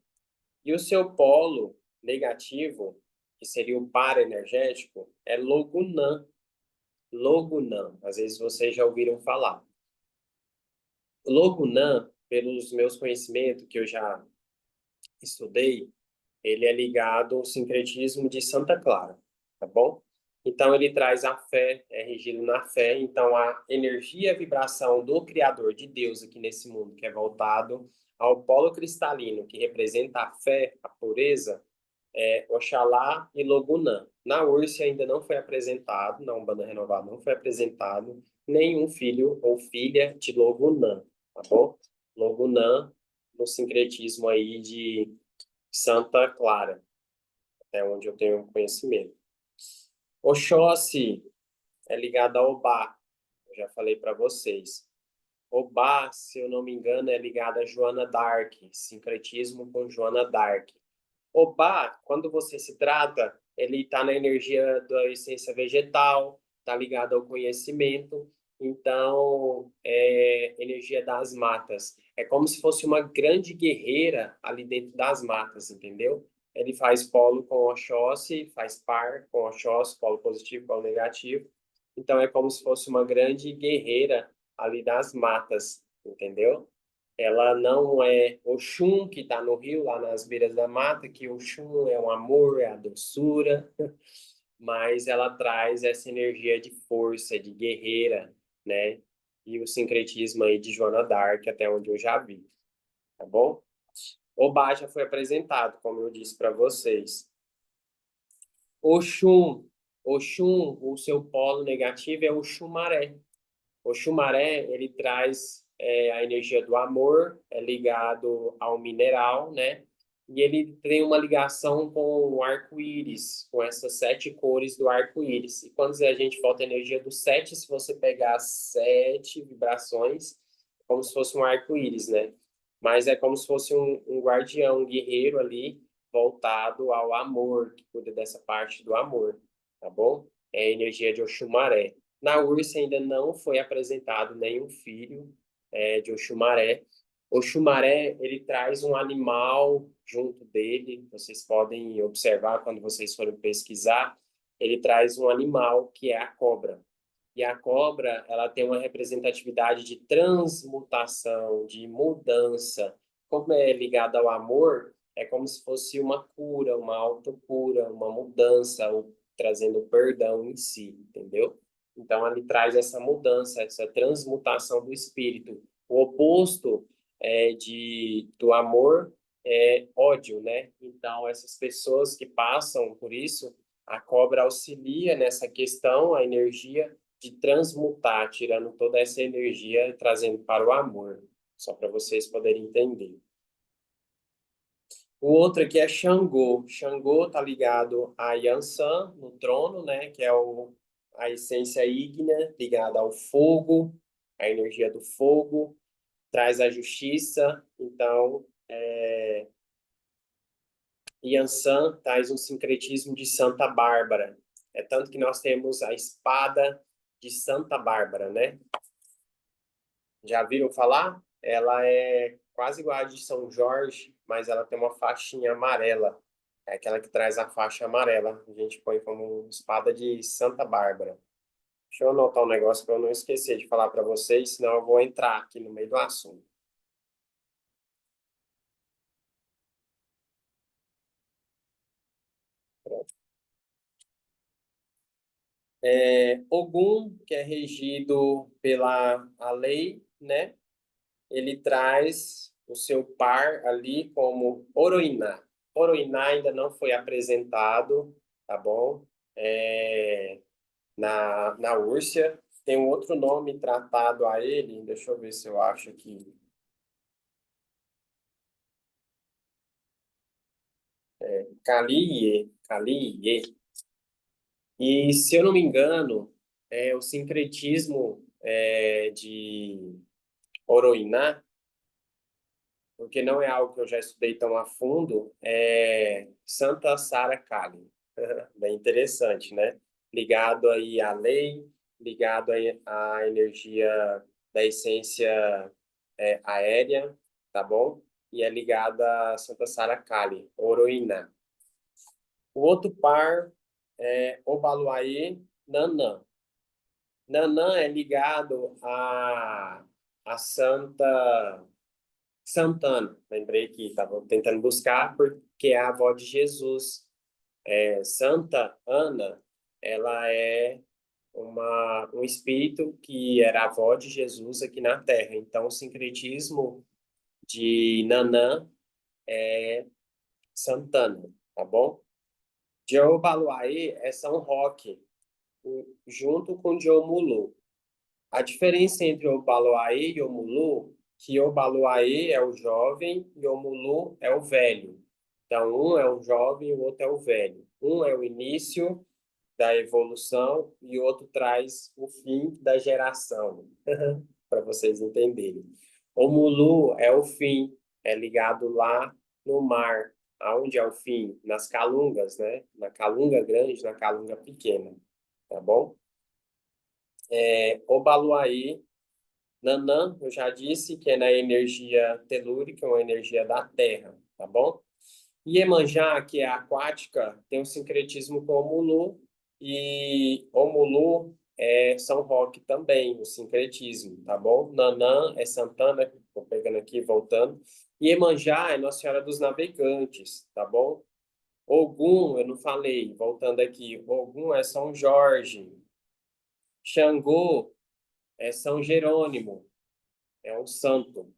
E o seu polo negativo, que seria o paraenergético, é Logunã. Logunã, às vezes vocês já ouviram falar. Logunã, pelos meus conhecimentos que eu já estudei, ele é ligado ao sincretismo de Santa Clara, tá bom? Então ele traz a fé, é regido na fé, então a energia e a vibração do Criador de Deus aqui nesse mundo, que é voltado ao polo cristalino, que representa a fé, a pureza, Oxalá e Logunã. Na URSS ainda não foi apresentado, na Umbanda Renovada não foi apresentado nenhum filho ou filha de Logunã, tá bom? Logunã no sincretismo aí de Santa Clara, até onde eu tenho conhecimento. Oxóssi é ligado a Obá, eu já falei para vocês. Obá, se eu não me engano, é ligado a Joana d'Arc, sincretismo com Joana d'Arc. Obá, quando você se trata, ele está na energia da essência vegetal, está ligado ao conhecimento, então é energia das matas. É como se fosse uma grande guerreira ali dentro das matas, entendeu? ele faz polo com Oxóssi, faz par com Oxóssi, polo positivo, polo negativo. Então, é como se fosse uma grande guerreira ali das matas, entendeu? Ela não é Oxum, que está no rio, lá nas beiras da mata, que Oxum é o amor, é a doçura, mas ela traz essa energia de força, de guerreira, né? E o sincretismo aí de Joana d'Arc, até onde eu já vi, tá bom? Obá já foi apresentado, como eu disse para vocês. Oxum, Oxum, o seu polo negativo é o Xumaré. O Xumaré, ele traz a energia do amor, é ligado ao mineral, né? E ele tem uma ligação com o arco-íris, com essas 7 cores do arco-íris. E quando a gente volta a energia do 7, se você pegar 7 vibrações, é como se fosse um arco-íris, né? Mas é como se fosse um guardião, um guerreiro ali, voltado ao amor, que cuida dessa parte do amor, tá bom? É a energia de Oxumaré. Na URSS ainda não foi apresentado nenhum filho de Oxumaré. Oxumaré, ele traz um animal junto dele, vocês podem observar quando vocês forem pesquisar, ele traz um animal que é a cobra. E a cobra, ela tem uma representatividade de transmutação, de mudança. Como é ligada ao amor, é como se fosse uma cura, uma autocura, uma mudança, trazendo perdão em si, entendeu? Então, ele traz essa mudança, essa transmutação do espírito. O oposto do amor é ódio, né? Então, essas pessoas que passam por isso, a cobra auxilia nessa questão, a energia de transmutar, tirando toda essa energia e trazendo para o amor, só para vocês poderem entender. O outro aqui é Xangô. Xangô está ligado a Yansan, no trono, né, que é a essência ígnea, ligada ao fogo, a energia do fogo, traz a justiça. Então, Yansan traz um sincretismo de Santa Bárbara. É tanto que nós temos a espada de Santa Bárbara, né? Já viram falar? Ela é quase igual a de São Jorge, mas ela tem uma faixinha amarela. É aquela que traz a faixa amarela. A gente põe como espada de Santa Bárbara. Deixa eu anotar um negócio para eu não esquecer de falar para vocês, senão eu vou entrar aqui no meio do assunto. Ogum, que é regido pela a lei, né? Ele traz o seu par ali como Oroiná. Oroiná ainda não foi apresentado, tá bom? Na Úrsia. Tem um outro nome tratado a ele, deixa eu ver se eu acho aqui. Kaliye, Kaliye. E, se eu não me engano, o sincretismo de Oroiná, porque não é algo que eu já estudei tão a fundo, é Santa Sara Kali. Bem interessante, né? Ligado aí à lei, ligado aí à energia da essência aérea, tá bom? E é ligada a Santa Sara Kali, Oroiná. O outro par é Obaluayê Nanã. Nanã é ligado a Santana. Lembrei que estava tentando buscar, porque é a avó de Jesus. Santa Ana, ela é um espírito que era avó de Jesus aqui na Terra. Então, o sincretismo de Nanã é Santana, tá bom? Jeobaluaê é São Roque, junto com Jomulu. A diferença entre Obaluaê e Omulu, que Obaluaê é o jovem e Omulu é o velho. Então, um é o jovem e o outro é o velho. Um é o início da evolução e o outro traz o fim da geração, para vocês entenderem. O Mulu é o fim, é ligado lá no mar. Aonde é o fim? Nas calungas, né? Na calunga grande, na calunga pequena, tá bom? Obaluaí, Nanã, eu já disse que é na energia telúrica, uma energia da Terra, tá bom? Iemanjá, que é aquática, tem um sincretismo com Omulu, e Omulu é São Roque também, o sincretismo, tá bom? Nanã é Santana, estou pegando aqui, voltando. Iemanjá é Nossa Senhora dos Navegantes, tá bom? Ogum, eu não falei, voltando aqui, Ogum é São Jorge. Xangô é São Jerônimo, é um santo,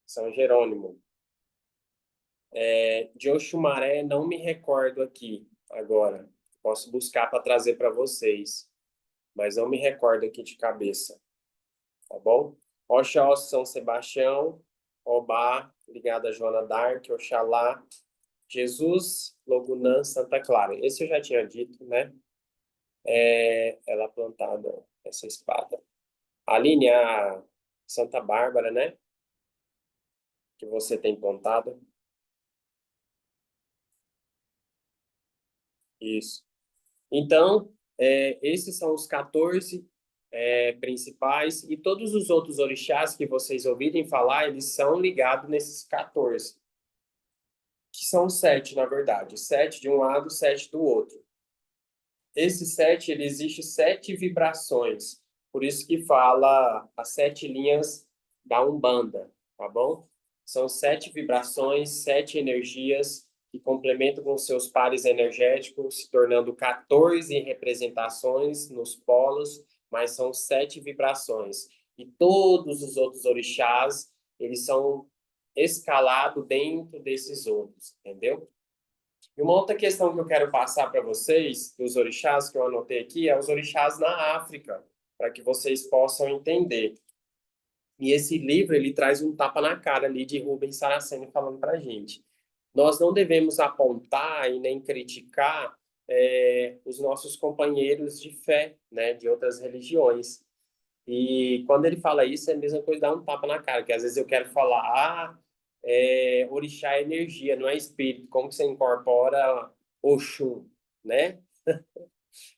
São Jerônimo. De Oxumaré, não me recordo aqui agora. Posso buscar para trazer para vocês, mas não me recordo aqui de cabeça, tá bom? Oxóssi, São Sebastião, Obá, ligado a Joana d'Arc, Oxalá, Jesus, Logunã, Santa Clara. Esse eu já tinha dito, né? Ela plantada, essa espada. Aline, a Santa Bárbara, né? Que você tem plantado. Isso. Então, esses são os 14 principais, e todos os outros orixás que vocês ouvirem falar, eles são ligados nesses 14, que são 7, na verdade. 7 de um lado, 7 do outro. Esses 7, ele existe 7 vibrações, por isso que fala as 7 linhas da Umbanda, tá bom? São 7 vibrações, 7 energias que complementam com seus pares energéticos, se tornando 14 representações nos polos, mas são 7 vibrações. E todos os outros orixás, eles são escalados dentro desses outros, entendeu? E uma outra questão que eu quero passar para vocês, dos orixás que eu anotei aqui, é os orixás na África, para que vocês possam entender. E esse livro, ele traz um tapa na cara ali de Rubens Saraceni falando para a gente. Nós não devemos apontar e nem criticar os nossos companheiros de fé, né, de outras religiões. E quando ele fala isso, é a mesma coisa dar um tapa na cara, que às vezes eu quero falar, orixá é energia, não é espírito, como que você incorpora Oxum, né?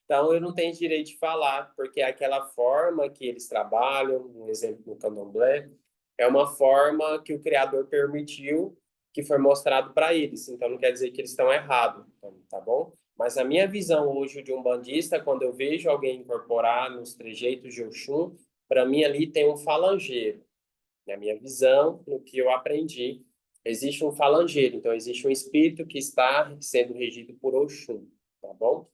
Então eu não tenho direito de falar, porque é aquela forma que eles trabalham, um exemplo no candomblé, é uma forma que o Criador permitiu, que foi mostrado para eles, então não quer dizer que eles estão errados, tá bom? Mas a minha visão hoje de um bandista, quando eu vejo alguém incorporar nos trejeitos de Oxum, para mim ali tem um falangeiro. Na minha visão, no que eu aprendi, existe um falangeiro, então existe um espírito que está sendo regido por Oxum, tá bom?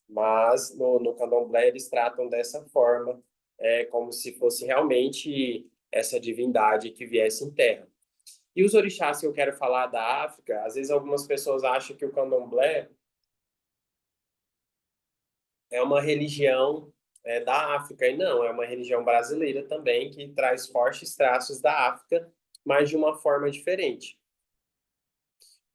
Mas no candomblé eles tratam dessa forma, como se fosse realmente essa divindade que viesse em terra. E os orixás que eu quero falar da África, às vezes algumas pessoas acham que o candomblé é uma religião da África, e não, é uma religião brasileira também, que traz fortes traços da África, mas de uma forma diferente.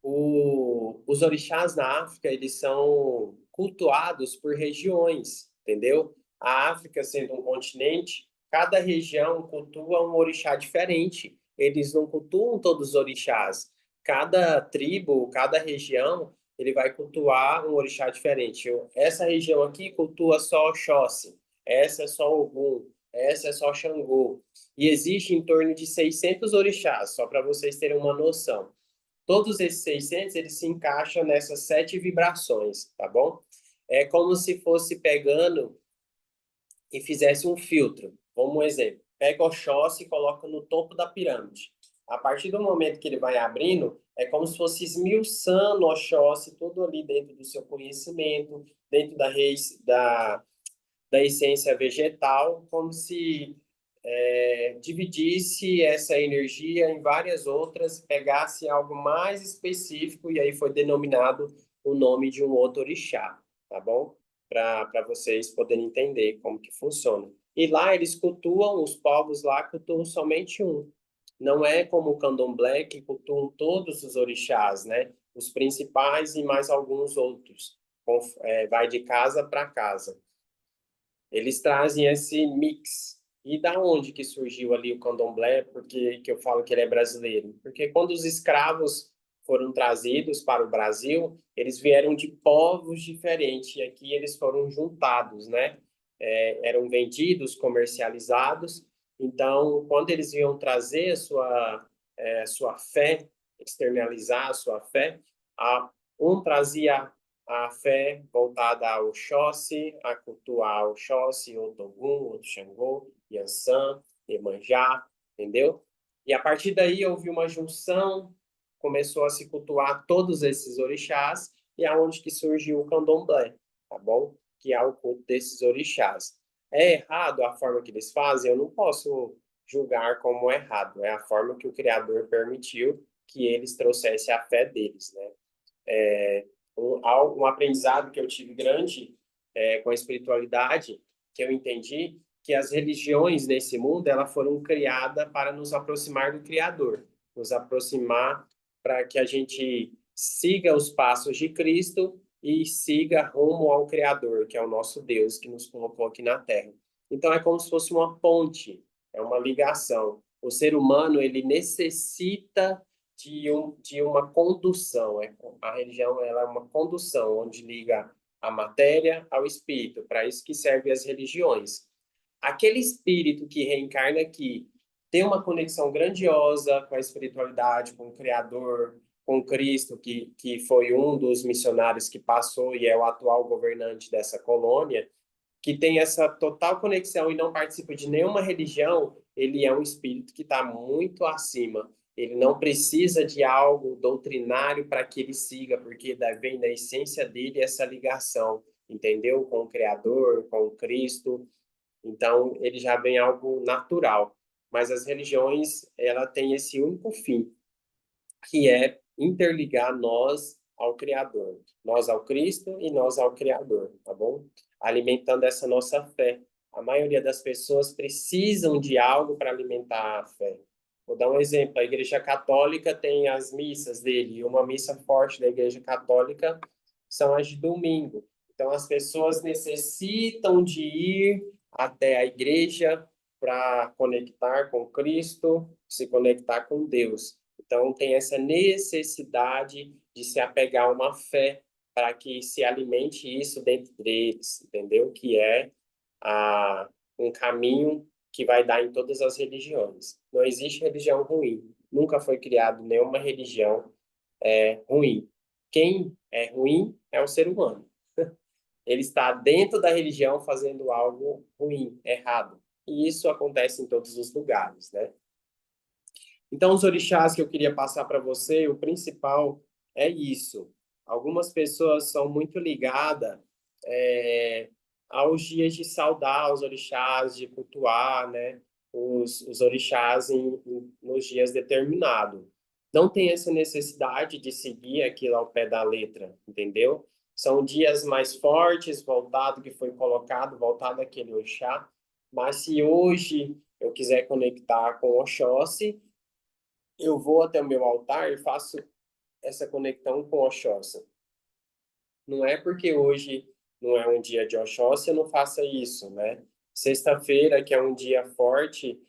Os orixás na África, eles são cultuados por regiões, entendeu? A África sendo um continente, cada região cultua um orixá diferente. Eles não cultuam todos os orixás. Cada tribo, cada região, ele vai cultuar um orixá diferente. Essa região aqui cultua só Oxóssi, essa é só Ogum, essa é só Xangô. E existe em torno de 600 orixás, só para vocês terem uma noção. Todos esses 600, eles se encaixam nessas 7 vibrações, tá bom? É como se fosse pegando e fizesse um filtro. Vamos um exemplo. Pega o Oxóssi e coloca no topo da pirâmide. A partir do momento que ele vai abrindo, é como se fosse esmiuçando o Oxóssi tudo ali dentro do seu conhecimento, dentro da essência vegetal, como se dividisse essa energia em várias outras, pegasse algo mais específico e aí foi denominado o nome de um outro orixá, tá bom? Para vocês poderem entender como que funciona. E lá eles cultuam, os povos lá cultuam somente um. Não é como o candomblé, que cultuam todos os orixás, né? Os principais e mais alguns outros. Vai de casa para casa. Eles trazem esse mix. E da onde que surgiu ali o candomblé? Porque que eu falo que ele é brasileiro? Porque quando os escravos foram trazidos para o Brasil, eles vieram de povos diferentes e aqui eles foram juntados, né? Eram vendidos, comercializados. Então, quando eles iam trazer a sua fé, externalizar a sua fé, um trazia a fé voltada ao Oxóssi, a cultuar o Oxóssi, o Togum, o Xangô, Yansan, Iemanjá, entendeu? E a partir daí houve uma junção, começou a se cultuar todos esses orixás, e é onde que surgiu o candomblé, tá bom? Que é o culto desses orixás. É errado a forma que eles fazem? Eu não posso julgar como errado. É a forma que o Criador permitiu que eles trouxessem a fé deles, né? Um aprendizado que eu tive grande com a espiritualidade, que eu entendi que as religiões nesse mundo elas foram criadas para nos aproximar do Criador, nos aproximar para que a gente siga os passos de Cristo e siga rumo ao Criador, que é o nosso Deus que nos colocou aqui na Terra. Então é como se fosse uma ponte, é uma ligação. O ser humano ele necessita de uma condução. A religião ela é uma condução onde liga a matéria ao espírito. Para isso que servem as religiões. Aquele espírito que reencarna aqui tem uma conexão grandiosa com a espiritualidade, com o Criador, com Cristo, que foi um dos missionários que passou e é o atual governante dessa colônia, que tem essa total conexão e não participa de nenhuma religião, ele é um espírito que está muito acima. Ele não precisa de algo doutrinário para que ele siga, porque vem da essência dele essa ligação, entendeu? Com o Criador, com o Cristo. Então, ele já vem algo natural. Mas as religiões, ela tem esse único fim, que é interligar nós ao Criador, nós ao Cristo e nós ao Criador, tá bom? Alimentando essa nossa fé. A maioria das pessoas precisam de algo para alimentar a fé. Vou dar um exemplo. A Igreja Católica tem as missas dele, e uma missa forte da Igreja Católica são as de domingo. Então, as pessoas necessitam de ir até a igreja para conectar com Cristo, se conectar com Deus. Então, tem essa necessidade de se apegar a uma fé para que se alimente isso dentro deles, entendeu? Que é um caminho que vai dar em todas as religiões. Não existe religião ruim. Nunca foi criado nenhuma religião ruim. Quem é ruim é o ser humano. Ele está dentro da religião fazendo algo ruim, errado. E isso acontece em todos os lugares, né? Então, os orixás que eu queria passar para você, o principal é isso. Algumas pessoas são muito ligadas aos dias de saudar os orixás, de cultuar, né, os orixás nos dias determinados. Não tem essa necessidade de seguir aquilo ao pé da letra, entendeu? São dias mais fortes, voltado que foi colocado, voltado àquele orixá. Mas se hoje eu quiser conectar com o Oxóssi, eu vou até o meu altar e faço essa conexão com Oxóssi. Não é porque hoje não é um dia de Oxóssi, eu não faça isso, né? Sexta-feira, que é um dia forte,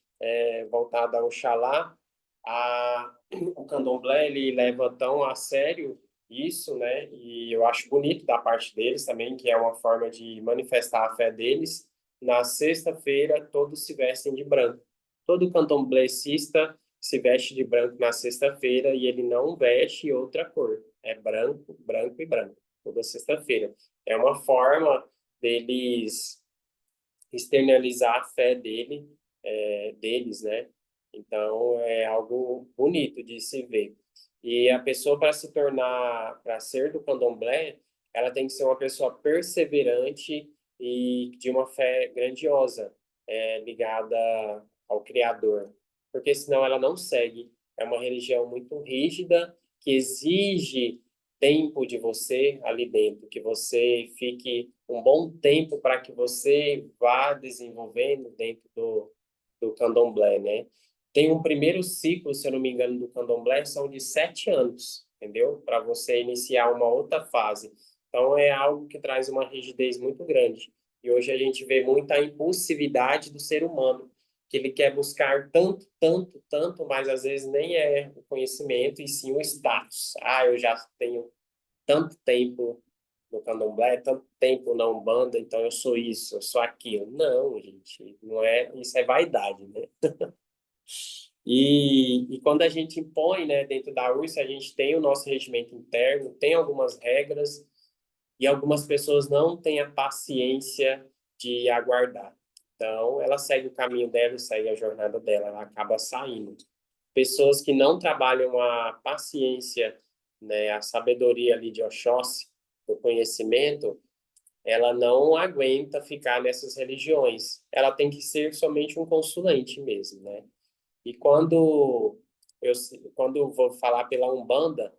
voltado ao Oxalá, o candomblé, ele leva tão a sério isso, né? E eu acho bonito da parte deles também, que é uma forma de manifestar a fé deles. Na sexta-feira, todos se vestem de branco. Todo candomblessista se veste de branco na sexta-feira e ele não veste outra cor. É branco, branco e branco, toda sexta-feira. É uma forma deles externalizar a fé deles, né? Então, é algo bonito de se ver. E a pessoa, para ser do candomblé, ela tem que ser uma pessoa perseverante e de uma fé grandiosa, ligada ao Criador. Porque senão ela não segue. É uma religião muito rígida, que exige tempo de você ali dentro, que você fique um bom tempo para que você vá desenvolvendo dentro do candomblé, né? Tem um primeiro ciclo, se eu não me engano, do candomblé, são de 7 anos, entendeu? Para você iniciar uma outra fase. Então, é algo que traz uma rigidez muito grande. E hoje a gente vê muita impulsividade do ser humano, que ele quer buscar tanto, tanto, tanto, mas às vezes nem é o conhecimento, e sim o status. Ah, eu já tenho tanto tempo no candomblé, tanto tempo na Umbanda, então eu sou isso, eu sou aquilo. Não, gente, não é, isso é vaidade, né? E quando a gente impõe, né, dentro da URSS, a gente tem o nosso regimento interno, tem algumas regras, e algumas pessoas não têm a paciência de aguardar. Então, ela segue o caminho dela, segue a jornada dela, ela acaba saindo. Pessoas que não trabalham a paciência, né, a sabedoria ali de Oxóssi, o conhecimento, ela não aguenta ficar nessas religiões. Ela tem que ser somente um consulente mesmo, né? E eu, quando eu vou falar pela Umbanda,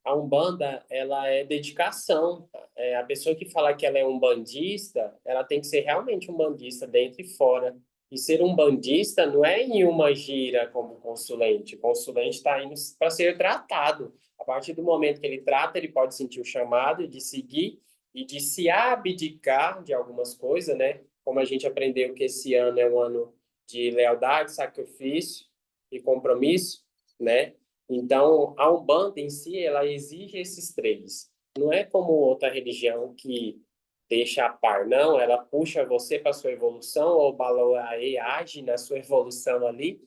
a Umbanda, ela é dedicação. A pessoa que fala que ela é umbandista, ela tem que ser realmente umbandista dentro e fora. E ser umbandista não é em uma gira como consulente. O consulente está indo para ser tratado. A partir do momento que ele trata, ele pode sentir o chamado de seguir e de se abdicar de algumas coisas, né? Como a gente aprendeu que esse ano é um ano de lealdade, sacrifício e compromisso, né? Então, a Umbanda em si, ela exige esses três. Não é como outra religião que deixa a par, não. Ela puxa você para sua evolução, ou Baloaê age na sua evolução ali.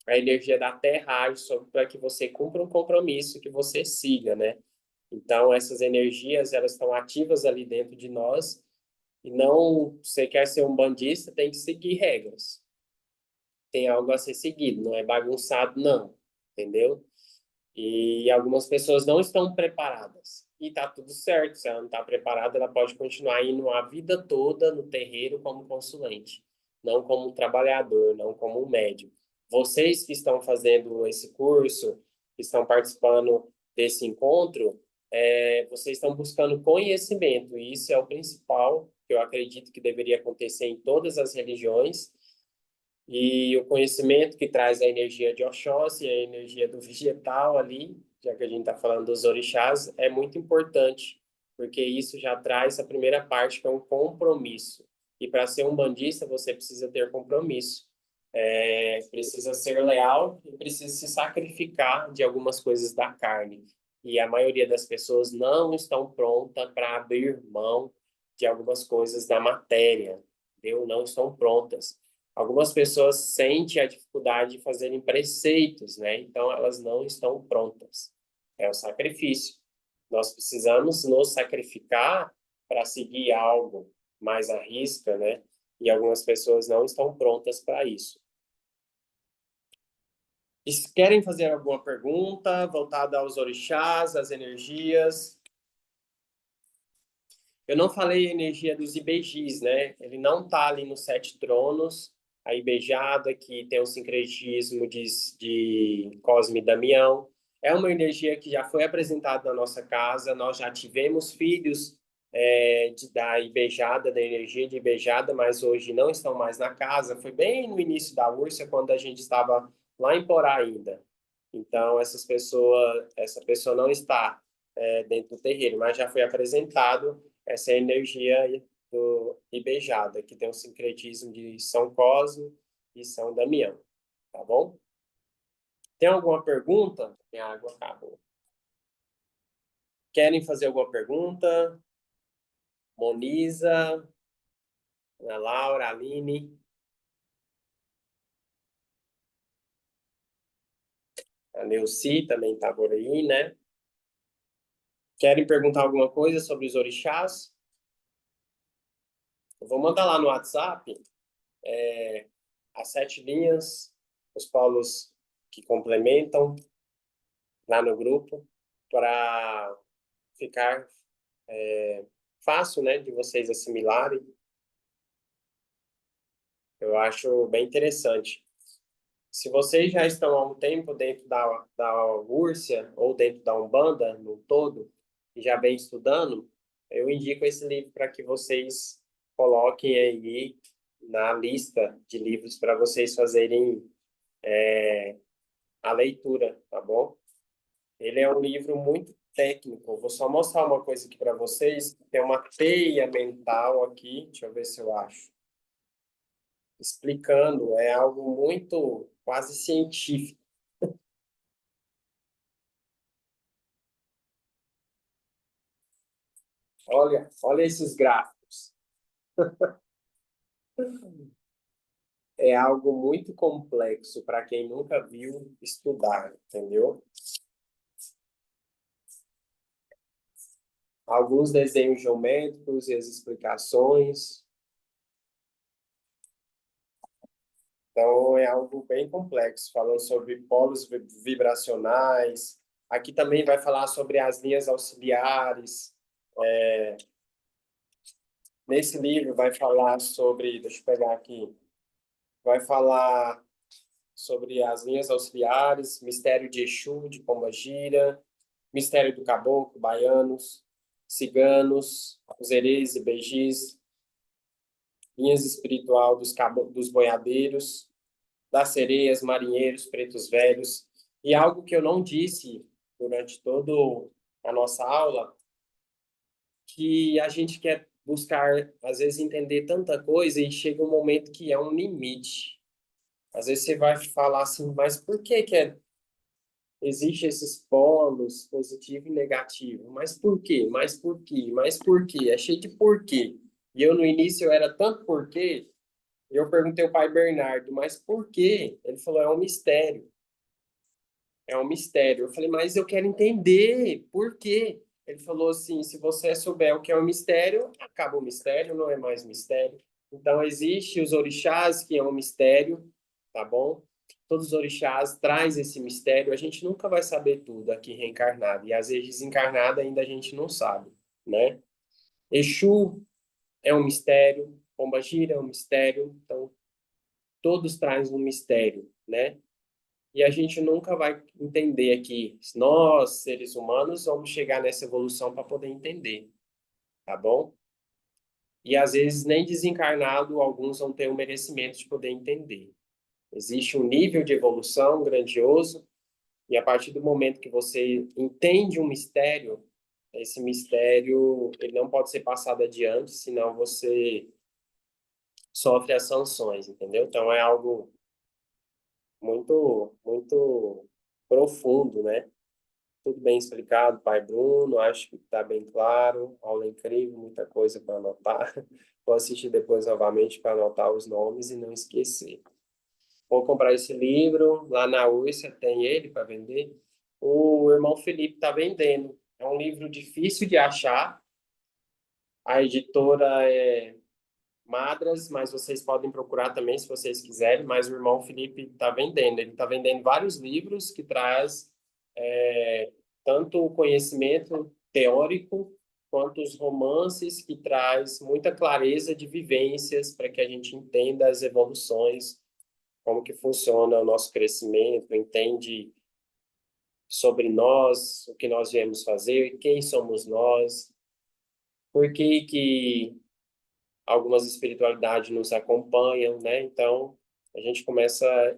A energia da Terra age para que você cumpra um compromisso, que você siga, né? Então, essas energias, elas estão ativas ali dentro de nós. E não, você quer ser um bandista, tem que seguir regras. Tem algo a ser seguido, não é bagunçado, não. Entendeu? E algumas pessoas não estão preparadas. E tá tudo certo, se ela não está preparada, ela pode continuar indo a vida toda no terreiro como consulente, não como um trabalhador, não como um médium. Vocês que estão fazendo esse curso, que estão participando desse encontro, vocês estão buscando conhecimento, e isso é o principal, que eu acredito que deveria acontecer em todas as religiões, e o conhecimento que traz a energia de Oxóssi, a energia do vegetal ali, já que a gente está falando dos orixás, é muito importante, porque isso já traz a primeira parte, que é um compromisso. E para ser um bandista, você precisa ter compromisso. Precisa ser leal e precisa se sacrificar de algumas coisas da carne. E a maioria das pessoas não estão pronta para abrir mão de algumas coisas da matéria, entendeu? Não estão prontas. Algumas pessoas sentem a dificuldade de fazerem preceitos, né? Então, elas não estão prontas. É o sacrifício. Nós precisamos nos sacrificar para seguir algo mais à risca, né? E algumas pessoas não estão prontas para isso. Querem fazer alguma pergunta voltada aos orixás, às energias? Eu não falei a energia dos Ibejis, né? Ele não está ali nos sete tronos. A Ibejada, que tem o sincretismo de Cosme e Damião, é uma energia que já foi apresentada na nossa casa. Nós já tivemos filhos da Ibejada, da energia de Ibejada, mas hoje não estão mais na casa. Foi bem no início da Úrsula, quando a gente estava lá em Porá ainda. Então, essa pessoa não está dentro do terreiro, mas já foi apresentado essa energia do Ibejada, que tem o sincretismo de São Cosme e São Damião, tá bom? Tem alguma pergunta? Minha água acabou. Querem fazer alguma pergunta? Moniza, Ana Laura, Aline, a Neuci também está por aí, né? Querem perguntar alguma coisa sobre os orixás? Eu vou mandar lá no WhatsApp as 7 linhas, os polos que complementam lá no grupo, para ficar fácil, né, de vocês assimilarem. Eu acho bem interessante. Se vocês já estão há um tempo dentro da Úrcia ou dentro da Umbanda no todo, e já vem estudando, eu indico esse livro para que vocês coloquem aí na lista de livros para vocês fazerem a leitura, tá bom? Ele é um livro muito técnico. Vou só mostrar uma coisa aqui para vocês. Tem uma teia mental aqui, deixa eu ver se eu acho. Explicando, é algo muito quase científico. Olha esses gráficos. é algo muito complexo para quem nunca viu estudar, entendeu? Alguns desenhos geométricos e as explicações. Então, é algo bem complexo, falando sobre polos vibracionais. Aqui também vai falar sobre as linhas auxiliares. Nesse livro vai falar sobre, deixa eu pegar aqui, vai falar sobre as linhas auxiliares, mistério de Exu, de Pombagira, mistério do caboclo, baianos, ciganos, os herês e begis, linhas espiritual dos boiadeiros, das sereias, marinheiros, pretos velhos. E algo que eu não disse durante toda a nossa aula, que a gente quer buscar, às vezes, entender tanta coisa e chega um momento que é um limite. Às vezes você vai falar assim, mas por que existe esses polos, positivo e negativo? Mas por quê? Mas por quê? Mas por quê? É cheio de porquê. E eu, no início, eu era tanto porquê, eu perguntei ao pai Bernardo, mas por quê? Ele falou, é um mistério. É um mistério. Eu falei, mas eu quero entender por quê. Ele falou assim, se você souber o que é um mistério, acaba o mistério, não é mais mistério. Então, existe os orixás, que é um mistério, tá bom? Todos os orixás traz esse mistério. A gente nunca vai saber tudo aqui reencarnado. E às vezes desencarnado ainda a gente não sabe, né? Exu é um mistério, Pombagira é um mistério. Então, todos trazem um mistério, né? E a gente nunca vai entender aqui. Nós, seres humanos, vamos chegar nessa evolução para poder entender, tá bom? E às vezes nem desencarnado, alguns vão ter o merecimento de poder entender. Existe um nível de evolução grandioso, e a partir do momento que você entende um mistério, esse mistério ele não pode ser passado adiante, senão você sofre as sanções, entendeu? Então é algo muito profundo, né? Tudo bem explicado, pai Bruno, acho que está bem claro, aula incrível, muita coisa para anotar. Vou assistir depois novamente para anotar os nomes e não esquecer. Vou comprar esse livro, lá na URSS tem ele para vender. O irmão Felipe está vendendo. É um livro difícil de achar. A editora é Madras, mas vocês podem procurar também se vocês quiserem. Mas o irmão Felipe está vendendo. Ele está vendendo vários livros que traz tanto o conhecimento teórico quanto os romances que traz muita clareza de vivências para que a gente entenda as evoluções, como que funciona o nosso crescimento, entende sobre nós, o que nós viemos fazer, quem somos nós, por que algumas espiritualidades nos acompanham, né? Então, a gente começa a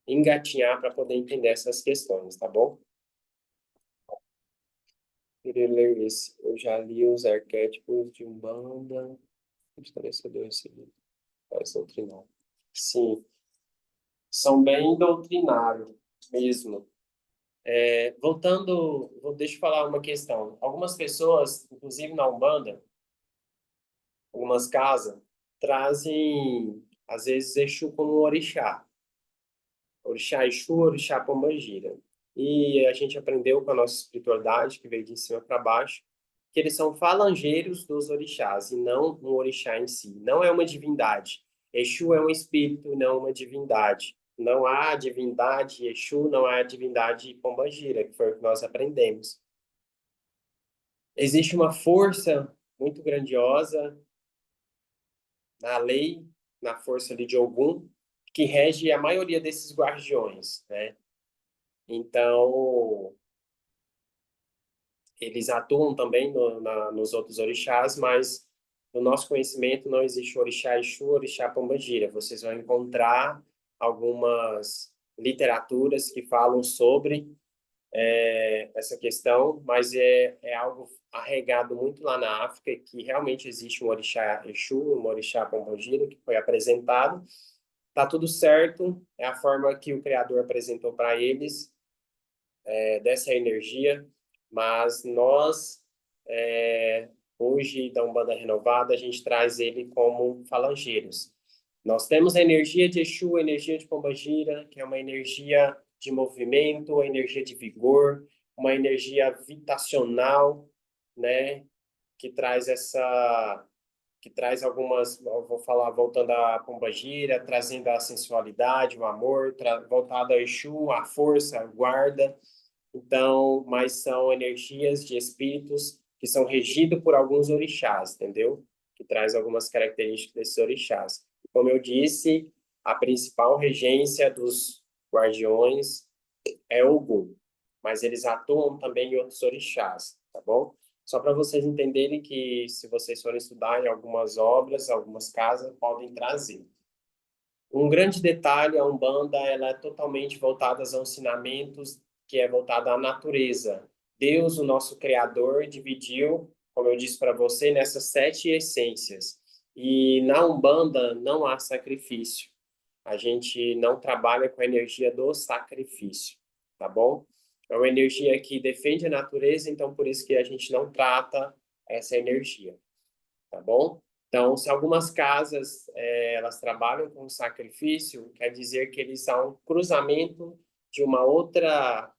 engatinhar para poder entender essas questões, tá bom? Queria ler esse. Eu já li os arquétipos de Umbanda, esclarecedor esse livro, faz doutrinário. Sim, são bem doutrinário mesmo. Deixa eu falar uma questão. Algumas pessoas, inclusive na Umbanda, algumas casas, trazem, às vezes, Exu como um orixá. Orixá Exu, orixá Pombagira. E a gente aprendeu com a nossa espiritualidade, que veio de cima para baixo, que eles são falangeiros dos orixás, e não um orixá em si. Não é uma divindade. Exu é um espírito, não uma divindade. Não há divindade Exu, não há divindade Pombagira, que foi o que nós aprendemos. Existe uma força muito grandiosa na lei, na força ali de Ogum, que rege a maioria desses guardiões, né? Então, eles atuam também nos outros orixás, mas no nosso conhecimento não existe orixá Exu, orixá Pombagira. Vocês vão encontrar algumas literaturas que falam sobre essa questão, mas é algo arraigado muito lá na África, que realmente existe um orixá Exu, um orixá Pombagira, que foi apresentado. Tá tudo certo, é a forma que o Criador apresentou para eles, dessa energia, mas nós, hoje, da Umbanda Renovada, a gente traz ele como falangeiros. Nós temos a energia de Exu, a energia de Pombagira, que é uma energia de movimento, a energia de vigor, uma energia vitacional, né? Que traz que traz algumas, eu vou falar voltando à Pombagira, trazendo a sensualidade, o amor, voltado ao Exu, a força, a guarda. Então, mas são energias de espíritos que são regidos por alguns orixás, entendeu? Que traz algumas características desses orixás. Como eu disse, a principal regência dos guardiões é Ogum, mas eles atuam também em outros orixás, tá bom? Só para vocês entenderem que se vocês forem estudar em algumas obras, algumas casas podem trazer. Um grande detalhe, a Umbanda, ela é totalmente voltada aos ensinamentos que é voltada à natureza. Deus, o nosso Criador, dividiu, como eu disse para você, nessas 7 essências. E na Umbanda não há sacrifício. A gente não trabalha com a energia do sacrifício, tá bom? É uma energia que defende a natureza, então por isso que a gente não trata essa energia, tá bom? Então, se algumas casas elas trabalham com sacrifício, quer dizer que eles são um cruzamento de uma outra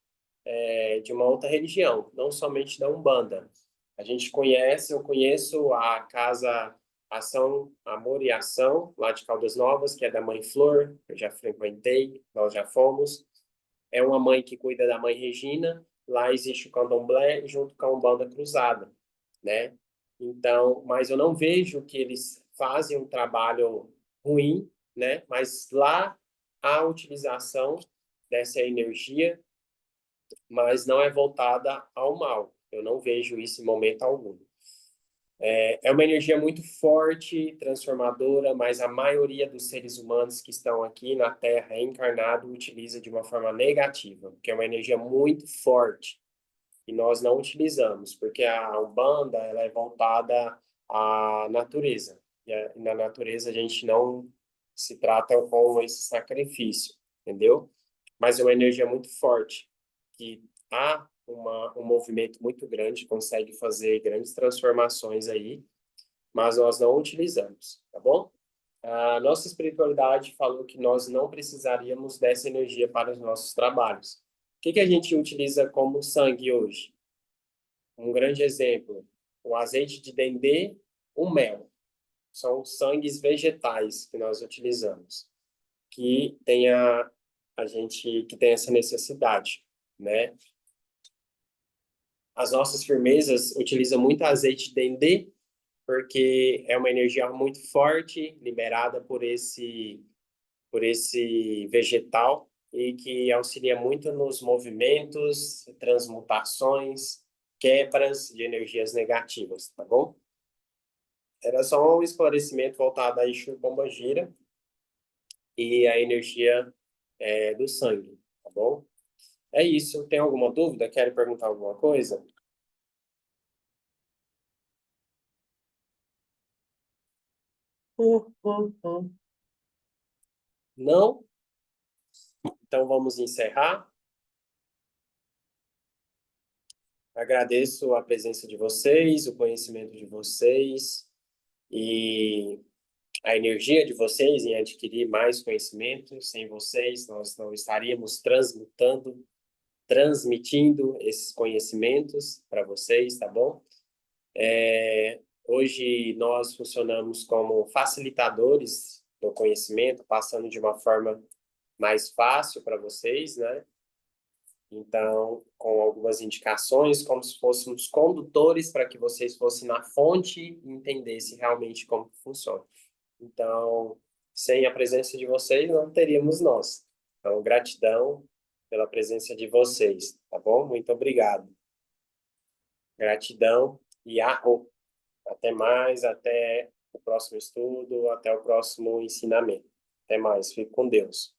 religião, não somente da Umbanda. A gente conhece, eu conheço a casa Ação, Amor e Ação, lá de Caldas Novas, que é da Mãe Flor, eu já frequentei, nós já fomos. É uma mãe que cuida da Mãe Regina, lá existe o Candomblé junto com a Umbanda Cruzada, né? Então, mas eu não vejo que eles fazem um trabalho ruim, né? Mas lá a utilização dessa energia, mas não é voltada ao mal. Eu não vejo isso em momento algum. É uma energia muito forte, transformadora, mas a maioria dos seres humanos que estão aqui na Terra encarnado utiliza de uma forma negativa, porque é uma energia muito forte e nós não utilizamos, porque a Umbanda ela é voltada à natureza. E na natureza a gente não se trata com esse sacrifício, entendeu? Mas é uma energia muito forte, que há um movimento muito grande, consegue fazer grandes transformações aí, mas nós não utilizamos, tá bom? A nossa espiritualidade falou que nós não precisaríamos dessa energia para os nossos trabalhos. O que a gente utiliza como sangue hoje? Um grande exemplo, o azeite de dendê, o mel. São sangues vegetais que nós utilizamos, que tem a gente que tem essa necessidade, né? As nossas firmezas utilizam muito azeite de dendê, porque é uma energia muito forte, liberada por esse vegetal, e que auxilia muito nos movimentos, transmutações, quebras de energias negativas, tá bom? Era só um esclarecimento voltado a Exu Pombagira e a energia do sangue, tá bom? É isso. Tem alguma dúvida? Quer perguntar alguma coisa? Não? Então vamos encerrar. Agradeço a presença de vocês, o conhecimento de vocês e a energia de vocês em adquirir mais conhecimento. Sem vocês, nós não estaríamos transmitindo esses conhecimentos para vocês, tá bom? Hoje nós funcionamos como facilitadores do conhecimento, passando de uma forma mais fácil para vocês, né? Então, com algumas indicações, como se fôssemos condutores para que vocês fossem na fonte e entendessem realmente como funciona. Então, sem a presença de vocês, não teríamos nós. Então, gratidão pela presença de vocês, tá bom? Muito obrigado. Gratidão e arro. Até mais, até o próximo estudo, até o próximo ensinamento. Até mais, fique com Deus.